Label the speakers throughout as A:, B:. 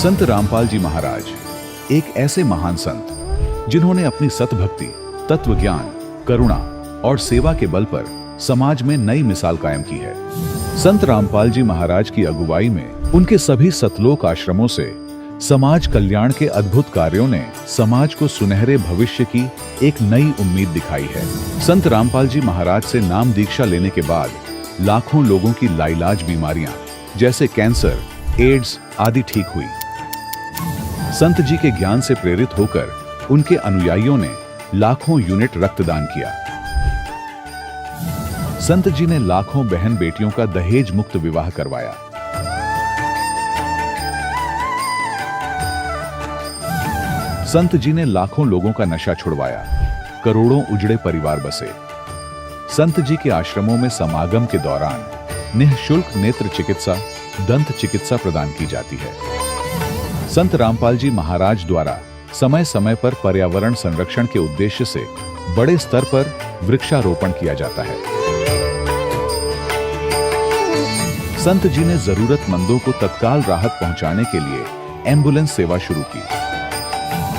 A: संत रामपाल जी महाराज एक ऐसे महान संत जिन्होंने अपनी सतभक्ति, तत्व ज्ञान, करुणा और सेवा के बल पर समाज में नई मिसाल कायम की है। संत रामपाल जी महाराज की अगुवाई में उनके सभी सतलोक आश्रमों से समाज कल्याण के अद्भुत कार्यों ने समाज को सुनहरे भविष्य की एक नई उम्मीद दिखाई है। संत रामपाल जी महाराज से नाम दीक्षा लेने के बाद लाखों लोगों की लाइलाज बीमारियां जैसे कैंसर, एड्स आदि ठीक हुई। संत जी के ज्ञान से प्रेरित होकर उनके अनुयायियों ने लाखों यूनिट रक्तदान किया। संत जी ने लाखों बहन बेटियों का दहेज मुक्त विवाह करवाया। संत जी ने लाखों लोगों का नशा छुड़वाया, करोड़ों उजड़े परिवार बसे। संत जी के आश्रमों में समागम के दौरान निःशुल्क नेत्र चिकित्सा, दंत चिकित्सा प्रदान की जाती है। संत रामपाल जी महाराज द्वारा समय समय पर पर्यावरण संरक्षण के उद्देश्य से बड़े स्तर पर वृक्षारोपण किया जाता है। संत जी ने जरूरतमंदों को तत्काल राहत पहुंचाने के लिए एम्बुलेंस सेवा शुरू की।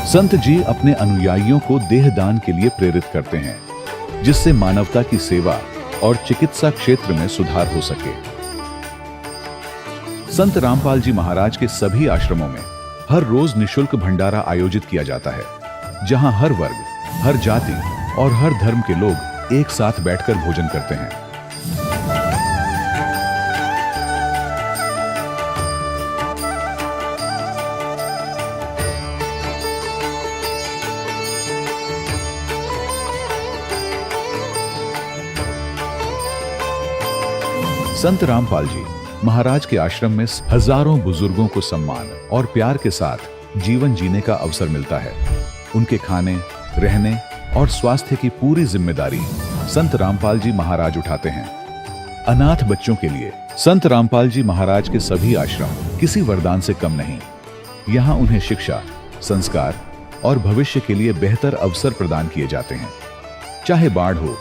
A: संत जी अपने अनुयायियों को देहदान के लिए प्रेरित करते हैं, जिससे मानवता की सेवा और चिकित्सा क्षेत्र में सुधार हो सके। संत रामपाल जी महाराज के सभी आश्रमों में हर रोज निःशुल्क भंडारा आयोजित किया जाता है, जहां हर वर्ग, हर जाति और हर धर्म के लोग एक साथ बैठकर भोजन करते हैं। संत रामपाल जी महाराज के आश्रम में हजारों बुजुर्गों को सम्मान और प्यार के साथ जीवन जीने का अवसर मिलता है। उनके खाने, रहने और स्वास्थ्य की पूरी जिम्मेदारी संत रामपाल जी महाराज उठाते हैं। अनाथ बच्चों के लिए संत रामपाल जी महाराज के सभी आश्रम किसी वरदान से कम नहीं। यहाँ उन्हें शिक्षा, संस्कार और भविष्य के लिए बेहतर अवसर प्रदान किए जाते हैं। चाहे बाढ़ हो,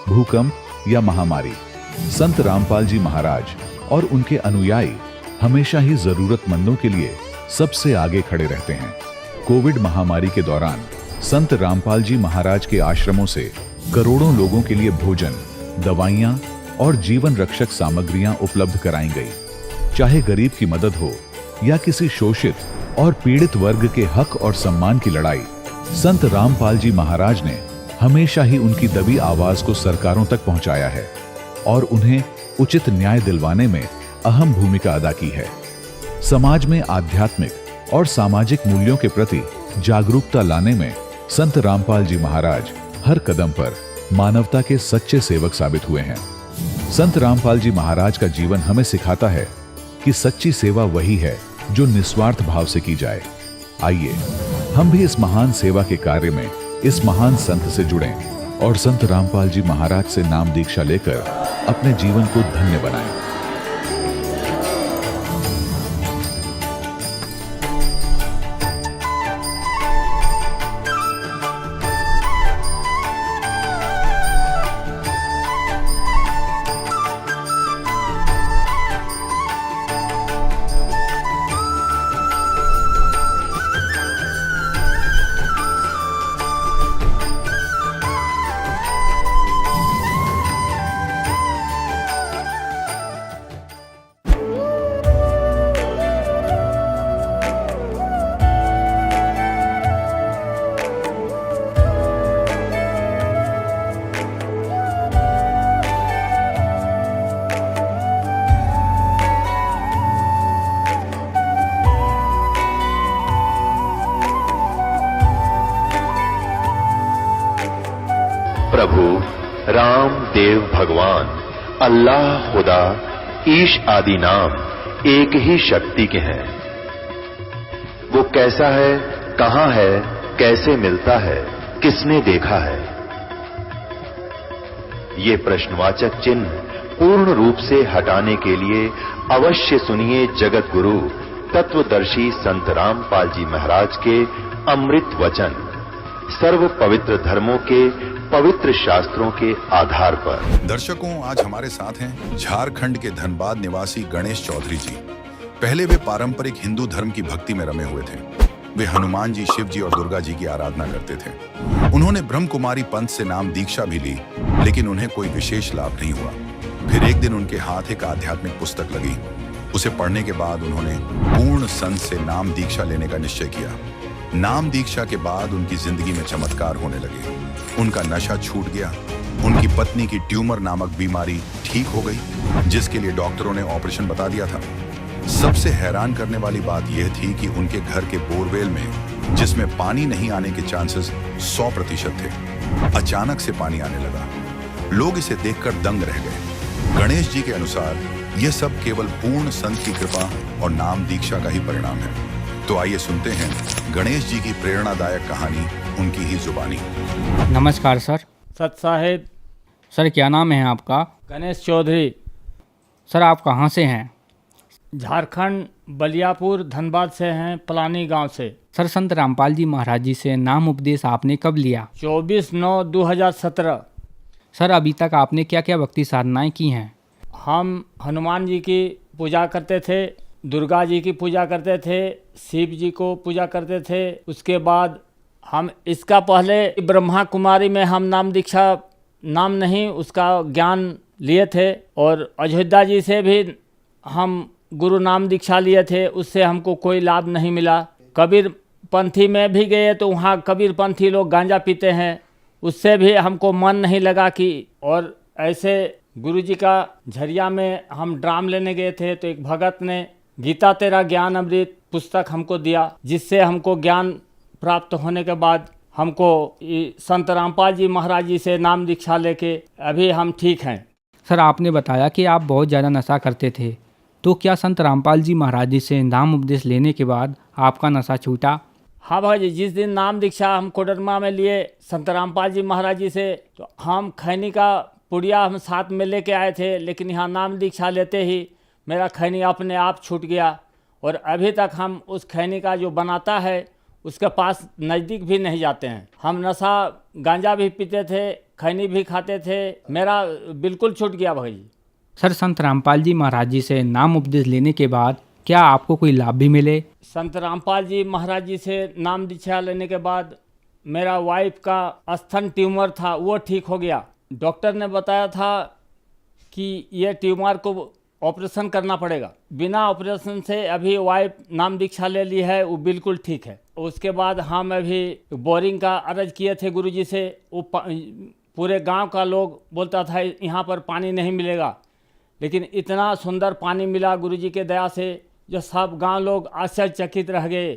A: भूकंप या महामारी, संत रामपाल जी महाराज और उनके अनुयायी हमेशा ही जरूरतमंदों के लिए सबसे आगे खड़े रहते हैं। कोविड महामारी के दौरान संत रामपाल जी महाराज के आश्रमों से करोड़ों लोगों के लिए भोजन, दवाइयां और जीवन रक्षक सामग्रियां उपलब्ध कराई गई। चाहे गरीब की मदद हो या किसी शोषित और पीड़ित वर्ग के हक और सम्मान की लड़ाई, संत रामपाल जी महाराज ने हमेशा ही उनकी दबी आवाज को सरकारों तक पहुंचाया है और उन्हें उचित न्याय दिलवाने में अहम भूमिका अदा की है। समाज में आध्यात्मिक और सामाजिक मूल्यों के प्रति जागरूकता लाने में संत रामपाल जी महाराज हर कदम पर मानवता के सच्चे सेवक साबित हुए हैं। संत रामपाल जी महाराज का जीवन हमें सिखाता है कि सच्ची सेवा वही है जो निस्वार्थ भाव से की जाए। आइए हम भी इस महान सेवा के कार्य में इस महान संत से जुड़ें और संत रामपाल जी महाराज से नाम दीक्षा लेकर अपने जीवन को धन्य बनाएं।
B: प्रभु राम देव भगवान अल्लाह खुदा ईश आदि नाम एक ही शक्ति के हैं। वो कैसा है, कहां है, कैसे मिलता है, किसने देखा है? ये प्रश्नवाचक चिन्ह पूर्ण रूप से हटाने के लिए अवश्य सुनिए जगत गुरु तत्वदर्शी संत रामपाल जी महाराज के अमृत वचन, सर्व पवित्र धर्मों के पवित्र शास्त्रों के आधार पर।
C: दर्शकों, आज हमारे साथ हैं झारखंड के धनबाद निवासी गणेश चौधरी जी। पहले वे पारंपरिक हिंदू धर्म की भक्ति में रमे हुए थे। वे हनुमान जी, शिव जी और दुर्गा जी की आराधना करते थे। उन्होंने ब्रह्म कुमारी पंथ से नाम दीक्षा भी ली, लेकिन उन्हें कोई विशेष लाभ नहीं हुआ। फिर एक दिन उनके हाथ एक आध्यात्मिक पुस्तक लगी। उसे पढ़ने के बाद उन्होंने पूर्ण संत से नाम दीक्षा लेने का निश्चय किया। नाम दीक्षा के बाद उनकी जिंदगी में चमत्कार होने लगे। उनका नशा छूट गया। उनकी पत्नी की ट्यूमर नामक बीमारी ठीक हो गई, जिसके लिए डॉक्टरों ने ऑपरेशन बता दिया था। सबसे हैरान करने वाली बात यह थी कि उनके घर के बोरवेल में, जिसमें पानी नहीं आने के चांसेस 100% थे, अचानक से पानी आने लगा। लोग इसे देखकर दंग रह गए। गणेश जी के अनुसार यह सब केवल पूर्ण संत की कृपा और नाम दीक्षा का ही परिणाम है। तो आइए सुनते हैं गणेश जी की प्रेरणादायक कहानी, उनकी ही जुबानी।
D: नमस्कार सर।
E: सत साहेब।
D: सर क्या नाम है आपका?
E: गणेश चौधरी।
D: सर आप कहाँ से हैं?
E: झारखंड, बलियापुर, धनबाद से हैं, पलानी गांव से।
D: सर संत रामपाल जी महाराज जी से नाम उपदेश आपने कब लिया?
E: 24/9/2017।
D: सर अभी तक आपने क्या क्या भक्ति साधनाएं की हैं?
E: हम हनुमान जी की पूजा करते थे, दुर्गा जी की पूजा करते थे, शिव जी को पूजा करते थे। उसके बाद हम इसका पहले ब्रह्मा कुमारी में हम नाम दीक्षा, नाम नहीं उसका ज्ञान लिए थे, और अयोध्या जी से भी हम गुरु नाम दीक्षा लिए थे। उससे हमको कोई लाभ नहीं मिला। कबीर पंथी में भी गए तो वहाँ कबीर पंथी लोग गांजा पीते हैं, उससे भी हमको मन नहीं लगा कि। और ऐसे गुरुजी का झरिया में हम ड्राम लेने गए थे तो एक भगत ने गीता तेरा ज्ञान अमृत पुस्तक हमको दिया, जिससे हमको ज्ञान प्राप्त होने के बाद हमको संत रामपाल जी महाराज जी से नाम दीक्षा लेके अभी हम ठीक हैं।
D: सर आपने बताया कि आप बहुत ज़्यादा नशा करते थे, तो क्या संत रामपाल जी महाराज जी से नाम उपदेश लेने के बाद आपका नशा छूटा?
E: हाँ भाई जी, जिस दिन नाम दीक्षा हम कोडरमा में लिए संत रामपाल जी महाराज जी से, तो हम खैनी का पुड़िया हम साथ में लेके आए थे, लेकिन यहाँ नाम दीक्षा लेते ही मेरा खैनी अपने आप छूट गया। और अभी तक हम उस खैनी का जो बनाता है उसके पास नज़दीक भी नहीं जाते हैं। हम नशा गांजा भी पीते थे, खैनी भी खाते थे, मेरा बिल्कुल छूट गया भाई जी।
D: सर संत रामपाल जी महाराज जी से नाम उपदेश लेने के बाद क्या आपको कोई लाभ भी मिले?
E: संत रामपाल जी महाराज जी से नाम दीक्षा लेने के बाद मेरा वाइफ का स्तन ट्यूमर था, वो ठीक हो गया। डॉक्टर ने बताया था कि ये ट्यूमर को ऑपरेशन करना पड़ेगा। बिना ऑपरेशन से अभी वाइफ नाम दीक्षा ले ली है, वो बिल्कुल ठीक है। उसके बाद हम अभी बोरिंग का अर्ज किए थे गुरुजी से। वो पूरे गांव का लोग बोलता था यहाँ पर पानी नहीं मिलेगा, लेकिन इतना सुंदर पानी मिला गुरुजी के दया से, जो सब गांव लोग आश्चर्यचकित रह गए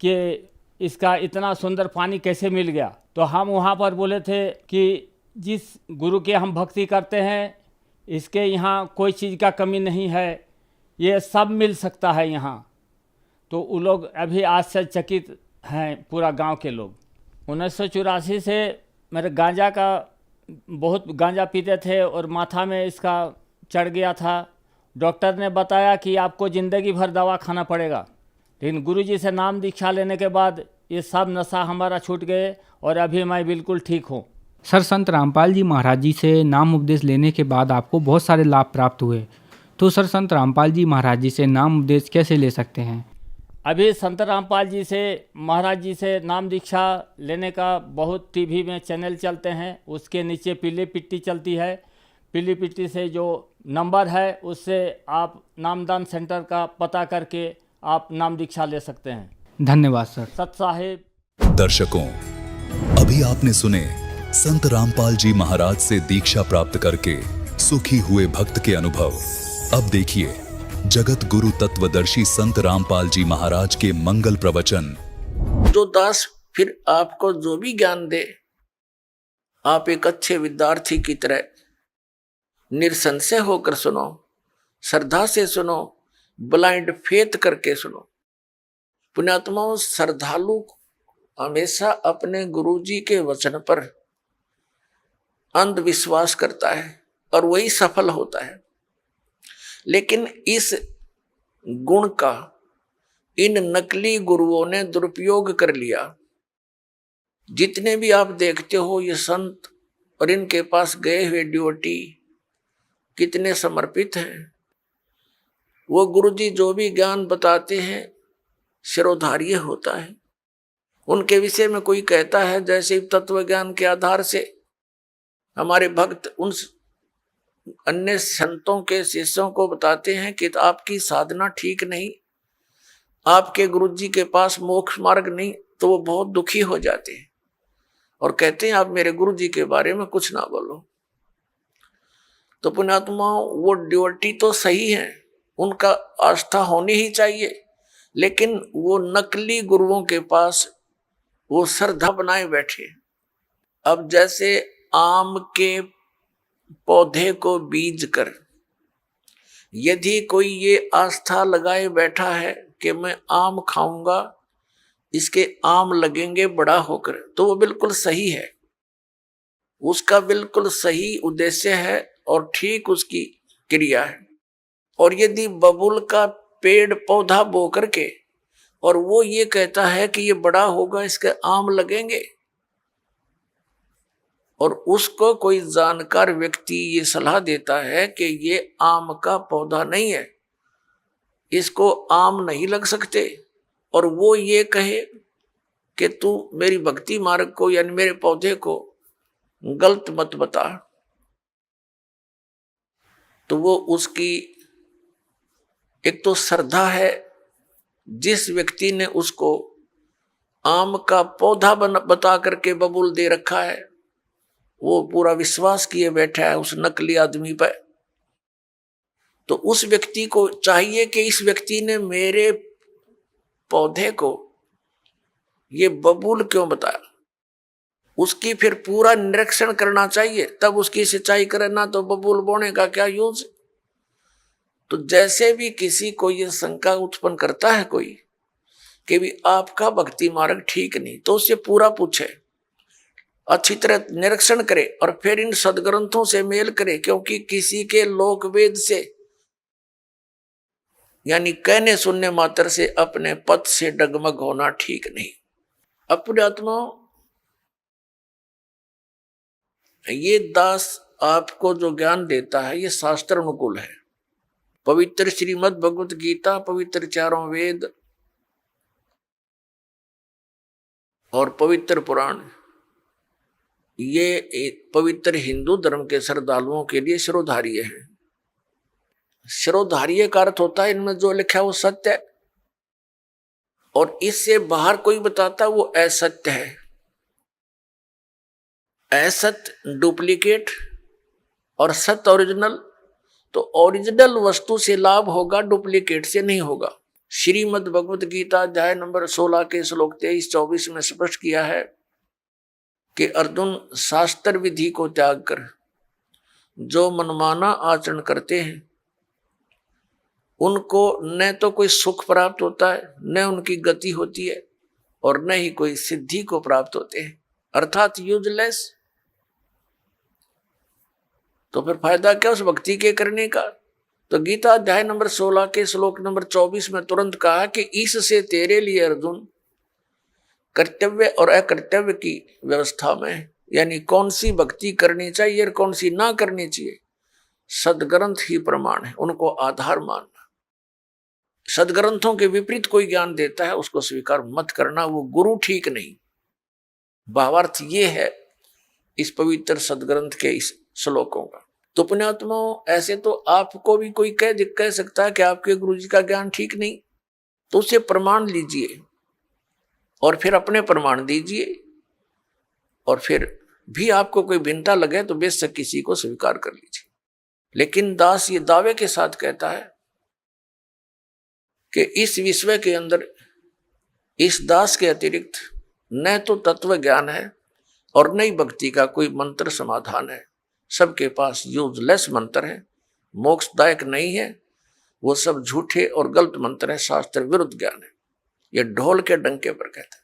E: कि इसका इतना सुंदर पानी कैसे मिल गया। तो हम वहाँ पर बोले थे कि जिस गुरु के हम भक्ति करते हैं, इसके यहाँ कोई चीज़ का कमी नहीं है, ये सब मिल सकता है यहाँ। तो वो लोग अभी आश्चर्यचकित हैं, पूरा गांव के लोग। 1984 से मेरे गांजा का बहुत गांजा पीते थे और माथा में इसका चढ़ गया था। डॉक्टर ने बताया कि आपको ज़िंदगी भर दवा खाना पड़ेगा, लेकिन गुरुजी से नाम दीक्षा लेने के बाद ये सब नशा हमारा छूट गए और अभी मैं बिल्कुल ठीक हूँ।
D: सर संत रामपाल जी महाराज जी से नाम उपदेश लेने के बाद आपको बहुत सारे लाभ प्राप्त हुए, तो सर संत रामपाल जी महाराज जी से नाम उपदेश कैसे ले सकते हैं?
E: अभी संत रामपाल जी से महाराज जी से नाम दीक्षा लेने का बहुत टीवी में चैनल चलते हैं, उसके नीचे पीली पिट्टी चलती है। पीली पिट्टी से जो नंबर है उससे आप नामदान सेंटर का पता करके आप नाम दीक्षा ले सकते हैं।
D: धन्यवाद सर।
E: सत साहेब।
F: दर्शकों, अभी आपने सुने संत रामपाल जी महाराज से दीक्षा प्राप्त करके सुखी हुए भक्त के अनुभव। अब देखिए जगत गुरु तत्वदर्शी संत रामपाल जी महाराज के मंगल प्रवचन।
G: जो दास फिर आपको जो भी ज्ञान दे, आप एक अच्छे विद्यार्थी की तरह निरसंशय होकर सुनो, श्रद्धा से सुनो, ब्लाइंड फेथ करके सुनो। पुण्यात्माओं, श्रद्धालु हमेशा अपने गुरुजी के वचन पर अंधविश्वास करता है और वही सफल होता है। लेकिन इस गुण का इन नकली गुरुओं ने दुरुपयोग कर लिया। जितने भी आप देखते हो ये संत और इनके पास गए हुए डिवोटी कितने समर्पित हैं, वो गुरुजी जो भी ज्ञान बताते हैं शिरोधार्य होता है। उनके विषय में कोई कहता है जैसे तत्व ज्ञान के आधार से हमारे भक्त उन अन्य संतों के शिष्यों को बताते हैं कि आपकी साधना ठीक नहीं, आपके गुरुजी के पास मोक्ष मार्ग नहीं, तो वो बहुत दुखी हो जाते हैं और कहते हैं आप मेरे गुरुजी के बारे में कुछ ना बोलो। तो पुण्यात्माओं, वो ड्यूटी तो सही है, उनका आस्था होनी ही चाहिए, लेकिन वो नकली गुरुओं के पास वो श्रद्धा बनाए बैठे। अब जैसे आम के पौधे को बीज कर यदि कोई ये आस्था लगाए बैठा है कि मैं आम खाऊंगा, इसके आम लगेंगे बड़ा होकर, तो वो बिल्कुल सही है, उसका बिल्कुल सही उद्देश्य है और ठीक उसकी क्रिया है। और यदि बबूल का पेड़ पौधा बो करके और वो ये कहता है कि ये बड़ा होगा, इसके आम लगेंगे, और उसको कोई जानकार व्यक्ति ये सलाह देता है कि ये आम का पौधा नहीं है, इसको आम नहीं लग सकते, और वो ये कहे कि तू मेरी भक्ति मार्ग को यानी मेरे पौधे को गलत मत बता, तो वो उसकी एक तो श्रद्धा है, जिस व्यक्ति ने उसको आम का पौधा बता करके बबूल दे रखा है, वो पूरा विश्वास किए बैठा है उस नकली आदमी पर। तो उस व्यक्ति को चाहिए कि इस व्यक्ति ने मेरे पौधे को ये बबूल क्यों बताया, उसकी फिर पूरा निरीक्षण करना चाहिए, तब उसकी सिंचाई करे, ना तो बबूल बोने का क्या यूज। तो जैसे भी किसी को ये शंका उत्पन्न करता है कोई कि भी आपका भक्ति मार्ग ठीक नहीं, तो उससे पूरा पूछे, अच्छी तरह निरीक्षण करे और फिर इन सदग्रंथों से मेल करे, क्योंकि किसी के लोक वेद से यानी कहने सुनने मात्र से अपने पद से डगमग होना ठीक नहीं। अपने आत्मा ये दास आपको जो ज्ञान देता है ये शास्त्र अनुकूल है। पवित्र श्रीमद् भगवत गीता, पवित्र चारों वेद और पवित्र पुराण, ये एक पवित्र हिंदू धर्म के श्रद्धालुओं के लिए शिरोधार्य है। शिरोधार्य का अर्थ होता है इनमें जो लिखा है वो सत्य है, और इससे बाहर कोई बताता वो असत्य है। असत्य डुप्लीकेट और सत्य ओरिजिनल। तो ओरिजिनल वस्तु से लाभ होगा, डुप्लीकेट से नहीं होगा। श्रीमद् भगवत गीता अध्याय नंबर 16 के श्लोक 23-24 में स्पष्ट किया है कि अर्जुन, शास्त्र विधि को त्याग कर जो मनमाना आचरण करते हैं उनको न तो कोई सुख प्राप्त होता है, न उनकी गति होती है, और न ही कोई सिद्धि को प्राप्त होते हैं, अर्थात यूजलेस। तो फिर फायदा क्या उस भक्ति के करने का। तो गीता अध्याय नंबर 16 के श्लोक नंबर 24 में तुरंत कहा कि इससे तेरे लिए अर्जुन कर्तव्य और अकर्तव्य की व्यवस्था में, यानी कौन सी भक्ति करनी चाहिए और कौन सी ना करनी चाहिए, सदग्रंथ ही प्रमाण है, उनको आधार मानना। सदग्रंथों के विपरीत कोई ज्ञान देता है उसको स्वीकार मत करना, वो गुरु ठीक नहीं। भावार्थ ये है इस पवित्र सदग्रंथ के इस श्लोकों का। तो पुण्यात्माओं, ऐसे तो आपको भी कोई कह सकता है कि आपके गुरु जी का ज्ञान ठीक नहीं, तो उसे प्रमाण लीजिए और फिर अपने प्रमाण दीजिए, और फिर भी आपको कोई भिन्नता लगे तो बेशक किसी को स्वीकार कर लीजिए। लेकिन दास ये दावे के साथ कहता है कि इस विश्व के अंदर इस दास के अतिरिक्त न तो तत्व ज्ञान है और न ही भक्ति का कोई मंत्र समाधान है। सबके पास यूजलेस मंत्र है, मोक्षदायक नहीं है, वो सब झूठे और गलत मंत्र है, शास्त्र विरुद्ध ज्ञान है। ये ढोल के डंके पर कहता है।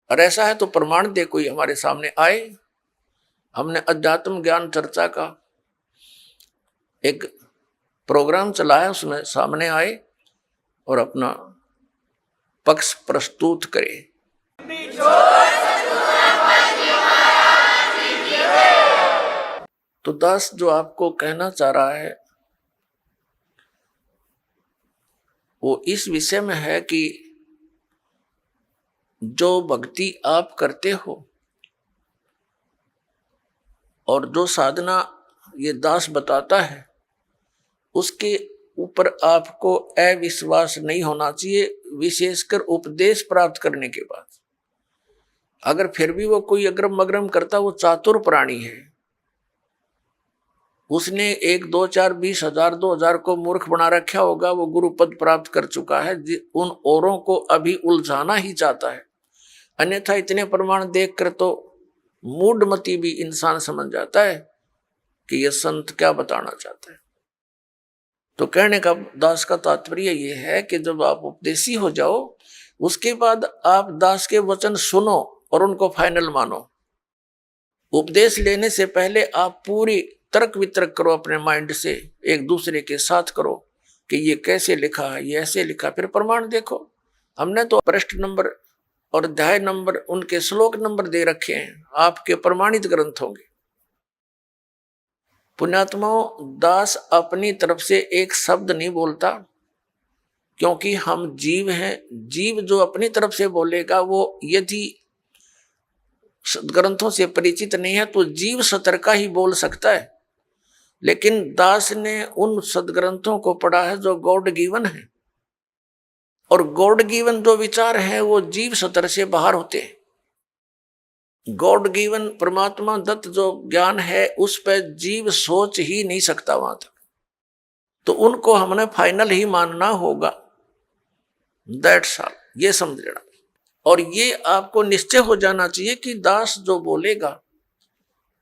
G: और ऐसा है तो प्रमाण दे कोई हमारे सामने आए। हमने अध्यात्म ज्ञान चर्चा का एक प्रोग्राम चलाया, उसमें सामने आए और अपना पक्ष प्रस्तुत करे। तो दास जो आपको कहना चाह रहा है वो इस विषय में है कि जो भक्ति आप करते हो और जो साधना ये दास बताता है, उसके ऊपर आपको अविश्वास नहीं होना चाहिए, विशेषकर उपदेश प्राप्त करने के बाद। अगर फिर भी वो कोई अग्रम अग्रम करता, वो चातुर प्राणी है, उसने 1 2 4 20 हजार 2000 को मूर्ख बना रखा होगा, वो गुरु पद प्राप्त कर चुका है, उन औरों को अभी उलझाना ही चाहता है। अन्यथा इतने प्रमाण देखकर तो मूढ़मती भी इंसान समझ जाता है कि यह संत क्या बताना चाहता है। तो कहने का दास का तात्पर्य ये है कि जब आप उपदेशी हो जाओ, उसके बाद आप दास के वचन सुनो और उनको फाइनल मानो। उपदेश लेने से पहले आप पूरी तर्क वितर्क करो, अपने माइंड से एक दूसरे के साथ करो कि ये कैसे लिखा है, ये ऐसे लिखा, फिर प्रमाण देखो। हमने तो पृष्ठ नंबर और अध्याय नंबर, उनके श्लोक नंबर दे रखे हैं, आपके प्रमाणित ग्रंथ होंगे। पुण्यात्माओं, दास अपनी तरफ से एक शब्द नहीं बोलता, क्योंकि हम जीव हैं। जीव जो अपनी तरफ से बोलेगा, वो यदि ग्रंथों से परिचित नहीं है तो जीव सतर का ही बोल सकता है। लेकिन दास ने उन सदग्रंथों को पढ़ा है जो गॉड गिवन है, और गॉड गिवन जो विचार है वो जीव सतर से बाहर होते हैं। गॉड गिवन परमात्मा दत्त जो ज्ञान है, उस पर जीव सोच ही नहीं सकता वहां तक, तो उनको हमने फाइनल ही मानना होगा। दैट्स ऑल, ये समझ लेना। और ये आपको निश्चय हो जाना चाहिए कि दास जो बोलेगा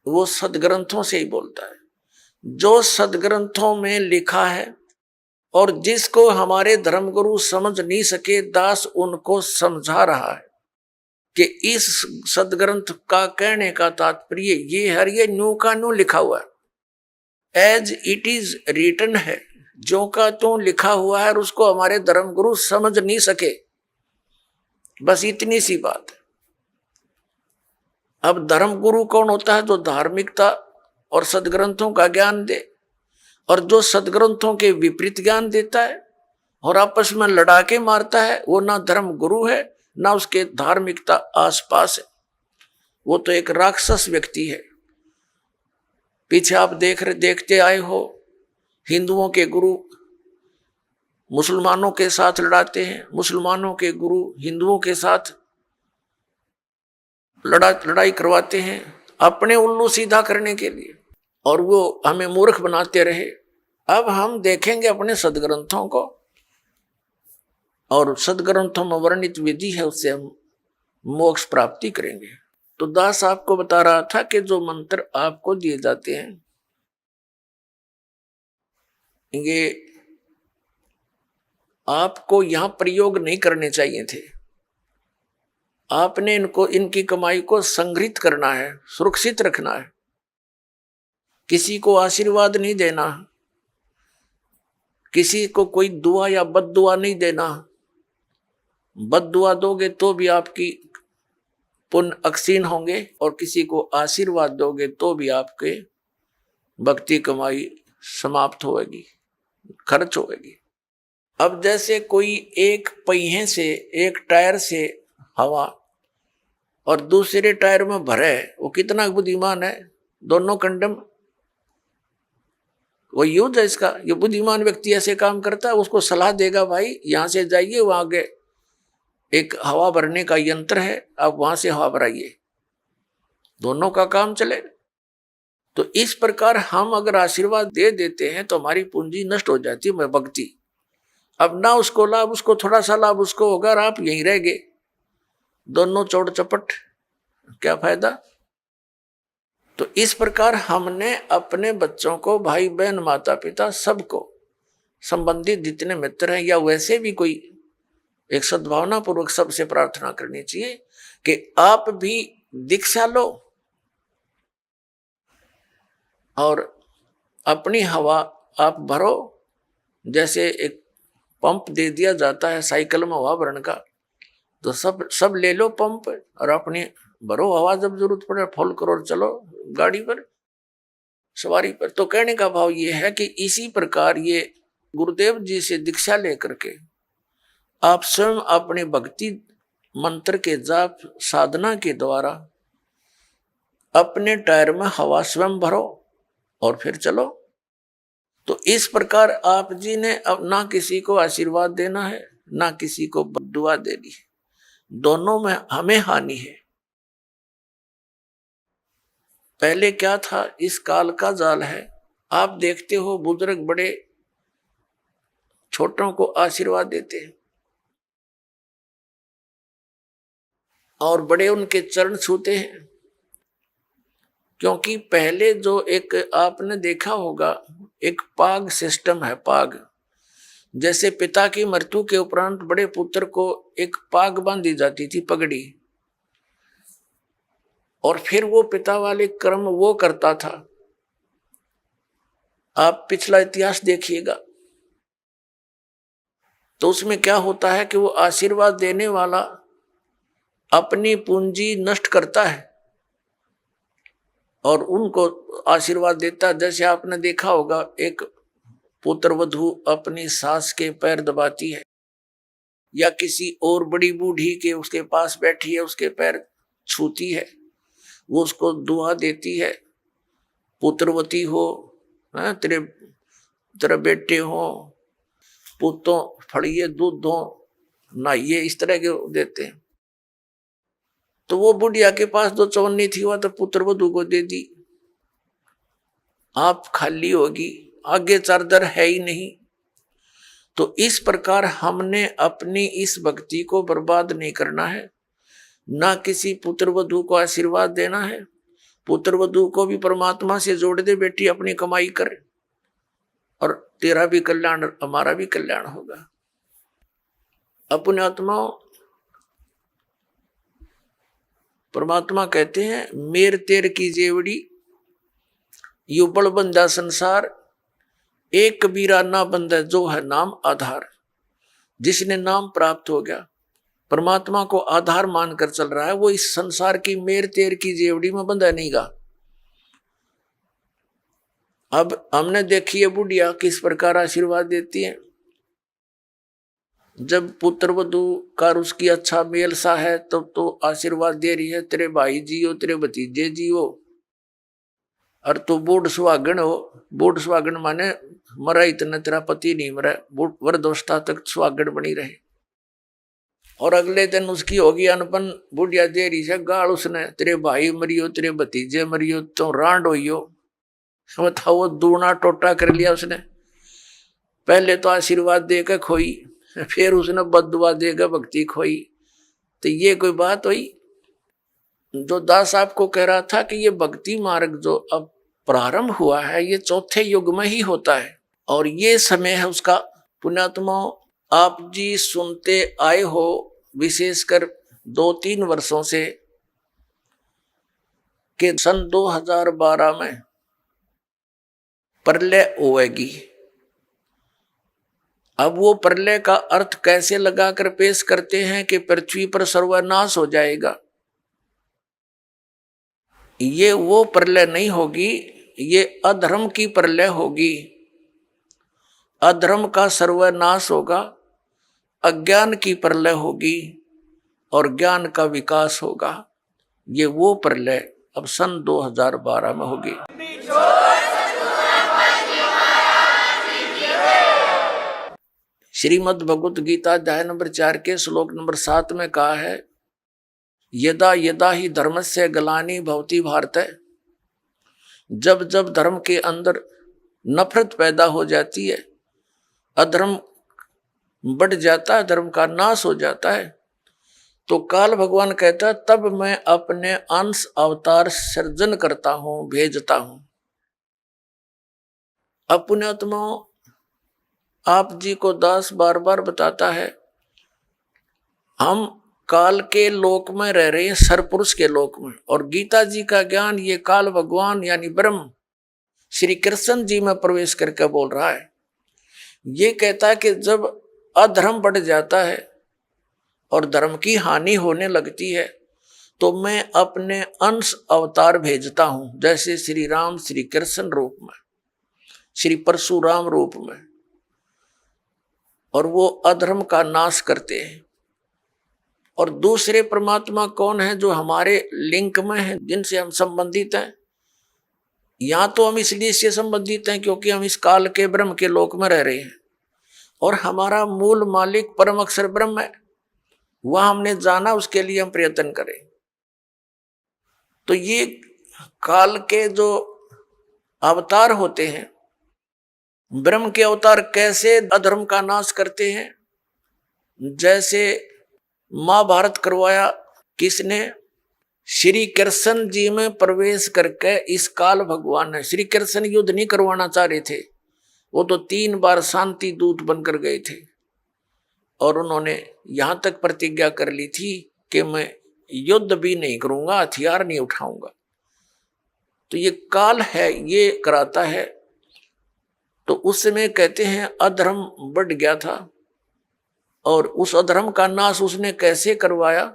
G: वो सदग्रंथों से ही बोलता है, जो सदग्रंथों में लिखा है, और जिसको हमारे धर्मगुरु समझ नहीं सके, दास उनको समझा रहा है कि इस सदग्रंथ का कहने का तात्पर्य ये है, ये न्यू का न्यू लिखा हुआ है, एज इट इज रिटन है, जो का त्यों लिखा हुआ है, और उसको हमारे धर्मगुरु समझ नहीं सके। बस इतनी सी बात है। अब धर्मगुरु कौन होता है? जो धार्मिकता और सदग्रंथों का ज्ञान दे, और जो सदग्रंथों के विपरीत ज्ञान देता है और आपस में लड़ा के मारता है, वो ना धर्म गुरु है, ना उसके धार्मिकता आसपास है, वो तो एक राक्षस व्यक्ति है। पीछे आप देखते आए हो, हिंदुओं के गुरु मुसलमानों के साथ लड़ाते हैं, मुसलमानों के गुरु हिंदुओं के साथ लड़ाई करवाते हैं अपने उल्लू सीधा करने के लिए, और वो हमें मूर्ख बनाते रहे। अब हम देखेंगे अपने सदग्रंथों को, और सदग्रंथों में वर्णित विधि है, उससे हम मोक्ष प्राप्ति करेंगे। तो दास आपको बता रहा था कि जो मंत्र आपको दिए जाते हैं, ये आपको यहां प्रयोग नहीं करने चाहिए थे। आपने इनकी कमाई को संग्रहित करना है, सुरक्षित रखना है, किसी को आशीर्वाद नहीं देना, किसी को कोई दुआ या बद दुआ नहीं देना। बद दुआ दोगे तो भी आपकी पुण्य अक्षीण होंगे, और किसी को आशीर्वाद दोगे तो भी आपके भक्ति कमाई समाप्त होगी, खर्च होगी। अब जैसे कोई एक पहिए से, एक टायर से हवा और दूसरे टायर में भरे, वो कितना बुद्धिमान है, दोनों कंडम, वो यूज है इसका। ये बुद्धिमान व्यक्ति ऐसे काम करता है, उसको सलाह देगा, भाई यहां से जाइए, वहां आगे एक हवा भरने का यंत्र है, आप वहां से हवा भराइए, दोनों का काम चले। तो इस प्रकार हम अगर आशीर्वाद दे देते हैं तो हमारी पूंजी नष्ट हो जाती है, भक्ति। अब ना उसको लाभ, उसको थोड़ा सा लाभ उसको होगा, और आप यहीं रह गए, दोनों चौड़ चपट, क्या फायदा। तो इस प्रकार हमने अपने बच्चों को, भाई बहन, माता पिता, सबको, संबंधित जितने मित्र हैं, या वैसे भी कोई, एक सद्भावना पूर्वक सबसे प्रार्थना करनी चाहिए कि आप भी दीक्षा लो और अपनी हवा आप भरो। जैसे एक पंप दे दिया जाता है साइकिल में हवा भरने का, तो सब ले लो पंप और अपनी भरो हवा, जब जरूरत पड़े फुल करो और चलो गाड़ी पर, सवारी पर। तो कहने का भाव ये है कि इसी प्रकार ये गुरुदेव जी से दीक्षा लेकर के आप स्वयं अपने भक्ति मंत्र के जाप साधना के द्वारा अपने टायर में हवा स्वयं भरो और फिर चलो। तो इस प्रकार आप जी ने अब ना किसी को आशीर्वाद देना है ना किसी को दुआ देनी है, दोनों में हमें हानि है। पहले क्या था, इस काल का जाल है। आप देखते हो बुजुर्ग बड़े छोटों को आशीर्वाद देते हैं और बड़े उनके चरण छूते हैं, क्योंकि पहले जो एक आपने देखा होगा एक पाग सिस्टम है। पाग जैसे पिता की मृत्यु के उपरांत बड़े पुत्र को एक पाग बांधी जाती थी, पगड़ी, और फिर वो पिता वाले कर्म वो करता था। आप पिछला इतिहास देखिएगा तो उसमें क्या होता है कि वो आशीर्वाद देने वाला अपनी पूंजी नष्ट करता है और उनको आशीर्वाद देता। जैसे आपने देखा होगा एक पुत्र वधू अपनी सास के पैर दबाती है या किसी और बड़ी बूढ़ी के उसके पास बैठी है उसके पैर छूती है, वो उसको दुआ देती है, पुत्रवती हो, तेरे बेटे हो, पुतों फड़िए दूध दो नहाइए, इस तरह के देते हैं। तो वो बुढ़िया के पास जो चौनी थी वह तो पुत्र वधू को दे दी, आप खाली होगी, आगे चार्जर है ही नहीं। तो इस प्रकार हमने अपनी इस भक्ति को बर्बाद नहीं करना है, ना किसी पुत्र वधू को आशीर्वाद देना है। पुत्र वधू को भी परमात्मा से जोड़ दे, बेटी अपनी कमाई कर और तेरा भी कल्याण हमारा भी कल्याण होगा। अपने आत्माओं, परमात्मा कहते हैं मेर तेर की जेवड़ी यू बड़ बंदा संसार, एक कबीरा ना बंदा जो है नाम आधार। जिसने नाम प्राप्त हो गया, परमात्मा को आधार मानकर चल रहा है, वो इस संसार की मेर तेर की जेवड़ी में बंधा नहीं गा। अब हमने देखी है बुढ़िया किस प्रकार आशीर्वाद देती है। जब पुत्र वधू का उसकी अच्छा मेल सा है तब तो आशीर्वाद दे रही है, तेरे भाई जियो, तेरे भतीजे जियो, और तू बूढ़ सुहागन हो। बूढ़ सुहागन माने मरा इतना तेरा पति नहीं मरा, वृद्धावस्था तक सुहागन बनी रहे। और अगले दिन उसकी होगी अनपन, बुढ़िया दे रही है गाल उसने, तेरे भाई मरियो, तेरे भतीजे मरियो, तो रांड होइयो। बताओ, वो दूना टोटा कर लिया उसने। पहले तो आशीर्वाद देकर खोई, फिर उसने बददुआ देकर भक्ति खोई। तो ये कोई बात हुई? जो दास आपको कह रहा था कि ये भक्ति मार्ग जो अब प्रारंभ हुआ है ये चौथे युग में ही होता है और ये समय है उसका। पुण्यात्मा, आप जी सुनते आए हो विशेषकर 2-3 वर्षों से कि सन 2012 में प्रलय होएगी। अब वो प्रलय का अर्थ कैसे लगाकर पेश करते हैं कि पृथ्वी पर सर्वनाश हो जाएगा। ये वो प्रलय नहीं होगी, ये अधर्म की प्रलय होगी। अधर्म का सर्वनाश होगा, अज्ञान की प्रलय होगी और ज्ञान का विकास होगा। ये वो प्रलय अब सन 2012 में होगी। श्रीमद् भगवत गीता अध्याय नंबर 4 के श्लोक नंबर 7 में कहा है, यदा यदा ही धर्मस्य ग्लानि भवति भारत। जब जब धर्म के अंदर नफरत पैदा हो जाती है, अधर्म बढ़ जाता है, धर्म का नाश हो जाता है, तो काल भगवान कहता है तब मैं अपने अंश अवतार सृजन करता हूं, भेजता हूं। अपने आत्माओं, आप जी को दास बार बार बताता है हम काल के लोक में रह रहे हैं, सरपुरुष के लोक में। और गीता जी का ज्ञान ये काल भगवान यानी ब्रह्म श्री कृष्ण जी में प्रवेश करके बोल रहा है। ये कहता है कि जब अधर्म बढ़ जाता है और धर्म की हानि होने लगती है तो मैं अपने अंश अवतार भेजता हूं, जैसे श्री राम श्री कृष्ण रूप में, श्री परशुराम रूप में, और वो अधर्म का नाश करते हैं। और दूसरे परमात्मा कौन है? जो हमारे लिंक में है, जिनसे हम संबंधित हैं। यहाँ तो हम इसलिए से संबंधित हैं क्योंकि हम इस काल के ब्रह्म के लोक में रह रहे हैं और हमारा मूल मालिक परम अक्षर ब्रह्म है। वह हमने जाना, उसके लिए हम प्रयत्न करें। तो ये काल के जो अवतार होते हैं, ब्रह्म के अवतार कैसे अधर्म का नाश करते हैं? जैसे महाभारत करवाया किसने? श्री कृष्ण जी में प्रवेश करके इस काल भगवान ने, श्री कृष्ण युद्ध नहीं करवाना चाह रहे थे, वो तो 3 बार शांति दूत बनकर गए थे और उन्होंने यहां तक प्रतिज्ञा कर ली थी कि मैं युद्ध भी नहीं करूंगा, हथियार नहीं उठाऊंगा। तो ये काल है, ये कराता है। तो उस समय कहते हैं अधर्म बढ़ गया था और उस अधर्म का नाश उसने कैसे करवाया?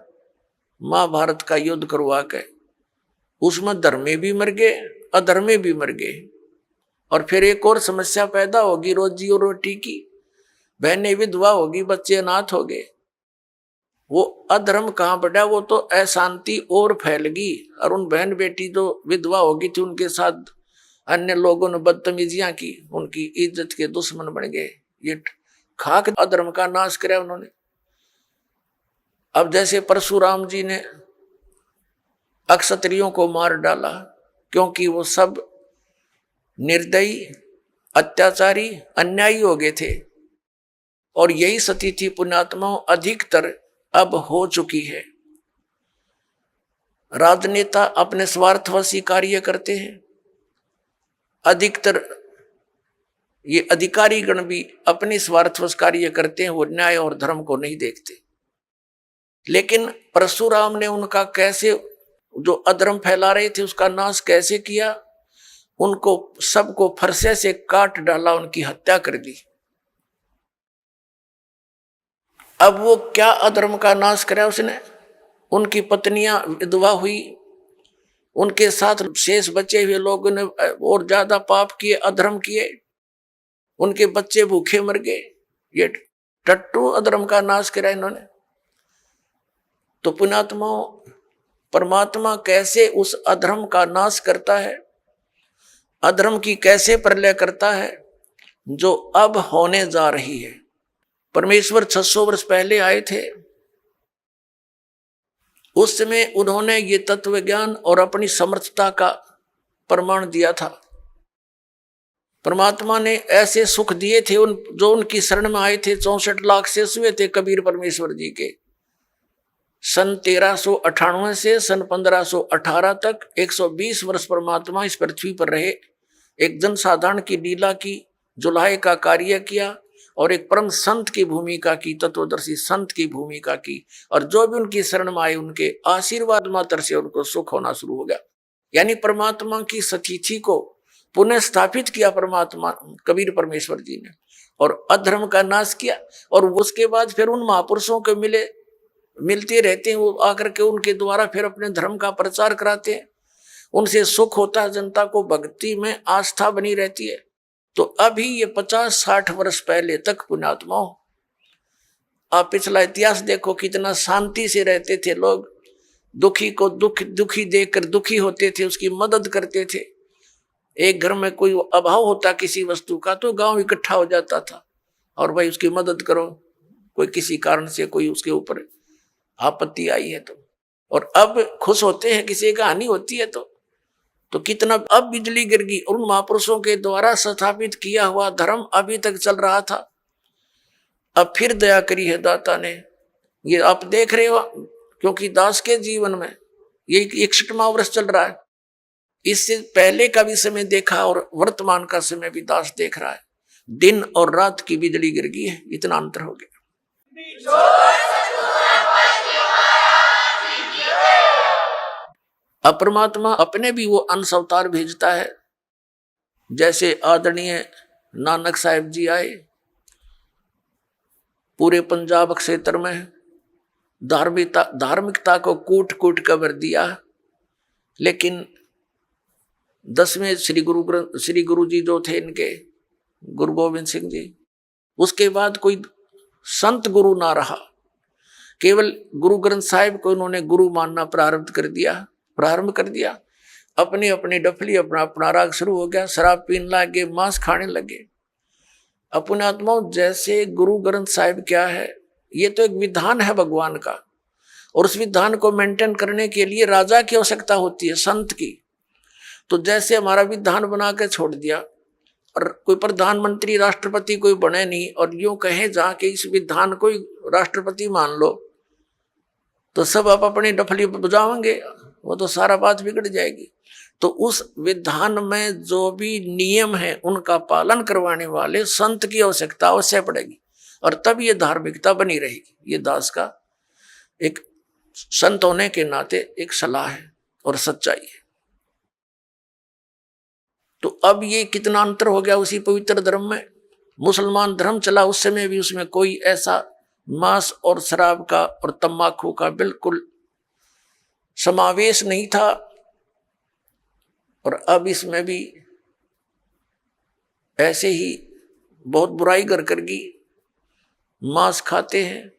G: महाभारत का युद्ध करवा के उसमें धर्मे भी मर गए, अधर्मे भी मर गए। और फिर एक और समस्या पैदा होगी रोजी और रोटी की, बहनें विधवा होगी, बच्चे अनाथ हो गए। वो अधर्म कहाँ बढ़ा? वो तो अशांति और फैलगी और उन बहन बेटी जो विधवा होगी थी उनके साथ अन्य लोगों ने बदतमीजियां की, उनकी इज्जत के दुश्मन बन गए। ये खाक अधर्म का नाश किया उन्होंने। अब जैसे परशुराम जी ने अक्षत्रियों को मार डाला क्योंकि वो सब निर्दयी, अत्याचारी, अन्यायी हो गए थे और यही स्थिति पुण्यात्माओं अधिकतर अब हो चुकी है। राजनेता अपने स्वार्थवशी कार्य करते हैं, अधिकतर ये अधिकारी गण भी अपने स्वार्थवश कार्य करते हैं, वो न्याय और धर्म को नहीं देखते। लेकिन परशुराम ने उनका कैसे, जो अधर्म फैला रहे थे उसका नाश कैसे किया? उनको सबको फरसे से काट डाला, उनकी हत्या कर दी। अब वो क्या अधर्म का नाश करा उसने? उनकी पत्नियां विधवा हुई, उनके साथ शेष बचे हुए लोगों ने और ज्यादा पाप किए, अधर्म किए, उनके बच्चे भूखे मर गए। ये टट्टू अधर्म का नाश करा इन्होंने। तो पुण्यात्माओं, परमात्मा कैसे उस अधर्म का नाश करता है, अधर्म की कैसे प्रलय करता है जो अब होने जा रही है। परमेश्वर 600 वर्ष पहले आए थे, उस समय उन्होंने ये तत्व ज्ञान और अपनी समर्थता का प्रमाण दिया था। परमात्मा ने ऐसे सुख दिए थे जो उनकी शरण में आए थे। 64 लाख से हुए थे कबीर परमेश्वर जी के। सन 1398 से सन 1518 तक 120 वर्ष परमात्मा इस पृथ्वी पर रहे, एक जनसाधारण की लीला की, जुलाहे का कार्य किया और एक परम संत की भूमिका की, तत्वदर्शी संत की भूमिका की। और जो भी उनकी शरण में आए उनके आशीर्वाद मात्र से उनको सुख होना शुरू हो गया। यानी परमात्मा की सतिथि को पुनः स्थापित किया परमात्मा कबीर परमेश्वर जी ने और अधर्म का नाश किया। और उसके बाद फिर उन महापुरुषों के मिलते रहते हैं, वो आकर के उनके द्वारा फिर अपने धर्म का प्रचार कराते हैं। उनसे सुख होता है, जनता को भक्ति में आस्था बनी रहती है। तो अभी ये 50-60 वर्ष पहले तक पुण्यात्माओं, आप पिछला इतिहास देखो, कितना शांति से रहते थे लोग। दुखी को दुखी देखकर दुखी होते थे, उसकी मदद करते थे। एक घर में कोई अभाव होता किसी वस्तु का तो गांव इकट्ठा हो जाता था और भाई उसकी मदद करो, कोई किसी कारण से कोई उसके ऊपर आपत्ति आई है तो। और अब खुश होते हैं किसी का हानि होती है तो कितना अब बिजली गिर गई। और उन महापुरुषों के द्वारा स्थापित किया हुआ धर्म अभी तक चल रहा था, अब फिर दया करी है दाता ने। ये आप देख रहे हो, क्योंकि दास के जीवन में ये 61वां वर्ष चल रहा है। इससे पहले का भी समय देखा और वर्तमान का समय भी दास देख रहा है। दिन और रात की बिजली गिर गई है, इतना अंतर हो गया। अब परमात्मा अपने भी वो अंश अवतार भेजता है। जैसे आदरणीय नानक साहिब जी आए, पूरे पंजाब क्षेत्र में धार्मिकता को कूट कूट कर भर दिया। लेकिन 10वें श्री गुरु जी जो थे इनके, गुरु गोविंद सिंह जी, उसके बाद कोई संत गुरु ना रहा, केवल गुरु ग्रंथ साहिब को उन्होंने गुरु मानना प्रारंभ कर दिया। अपनी अपनी डफली अपना अपना राग शुरू हो गया, शराब पीने लगे, मांस खाने लगे। अपने आत्माओं, जैसे गुरु ग्रंथ साहिब क्या है, ये तो एक विधान है भगवान का, और उस विधान को मेंटेन करने के लिए राजा की आवश्यकता होती है, संत की। तो जैसे हमारा विधान बना के छोड़ दिया और कोई प्रधानमंत्री राष्ट्रपति कोई बने नहीं, और यूं कहे जहाँ के इस विधान को राष्ट्रपति मान लो, तो सब आप अपनी डफली बजाओगे, वो तो सारा बात बिगड़ जाएगी। तो उस विधान में जो भी नियम है उनका पालन करवाने वाले संत की आवश्यकता अवश्य पड़ेगी, और तब ये धार्मिकता बनी रहेगी। ये दास का एक संत होने के नाते एक सलाह है और सच्चाई है। तो अब ये कितना अंतर हो गया उसी पवित्र धर्म में। मुसलमान धर्म चला उस समय भी, उसमें कोई ऐसा मांस और शराब का और तंबाकू का बिल्कुल समावेश नहीं था, और अब इसमें भी ऐसे ही बहुत बुराई करगी, मांस खाते हैं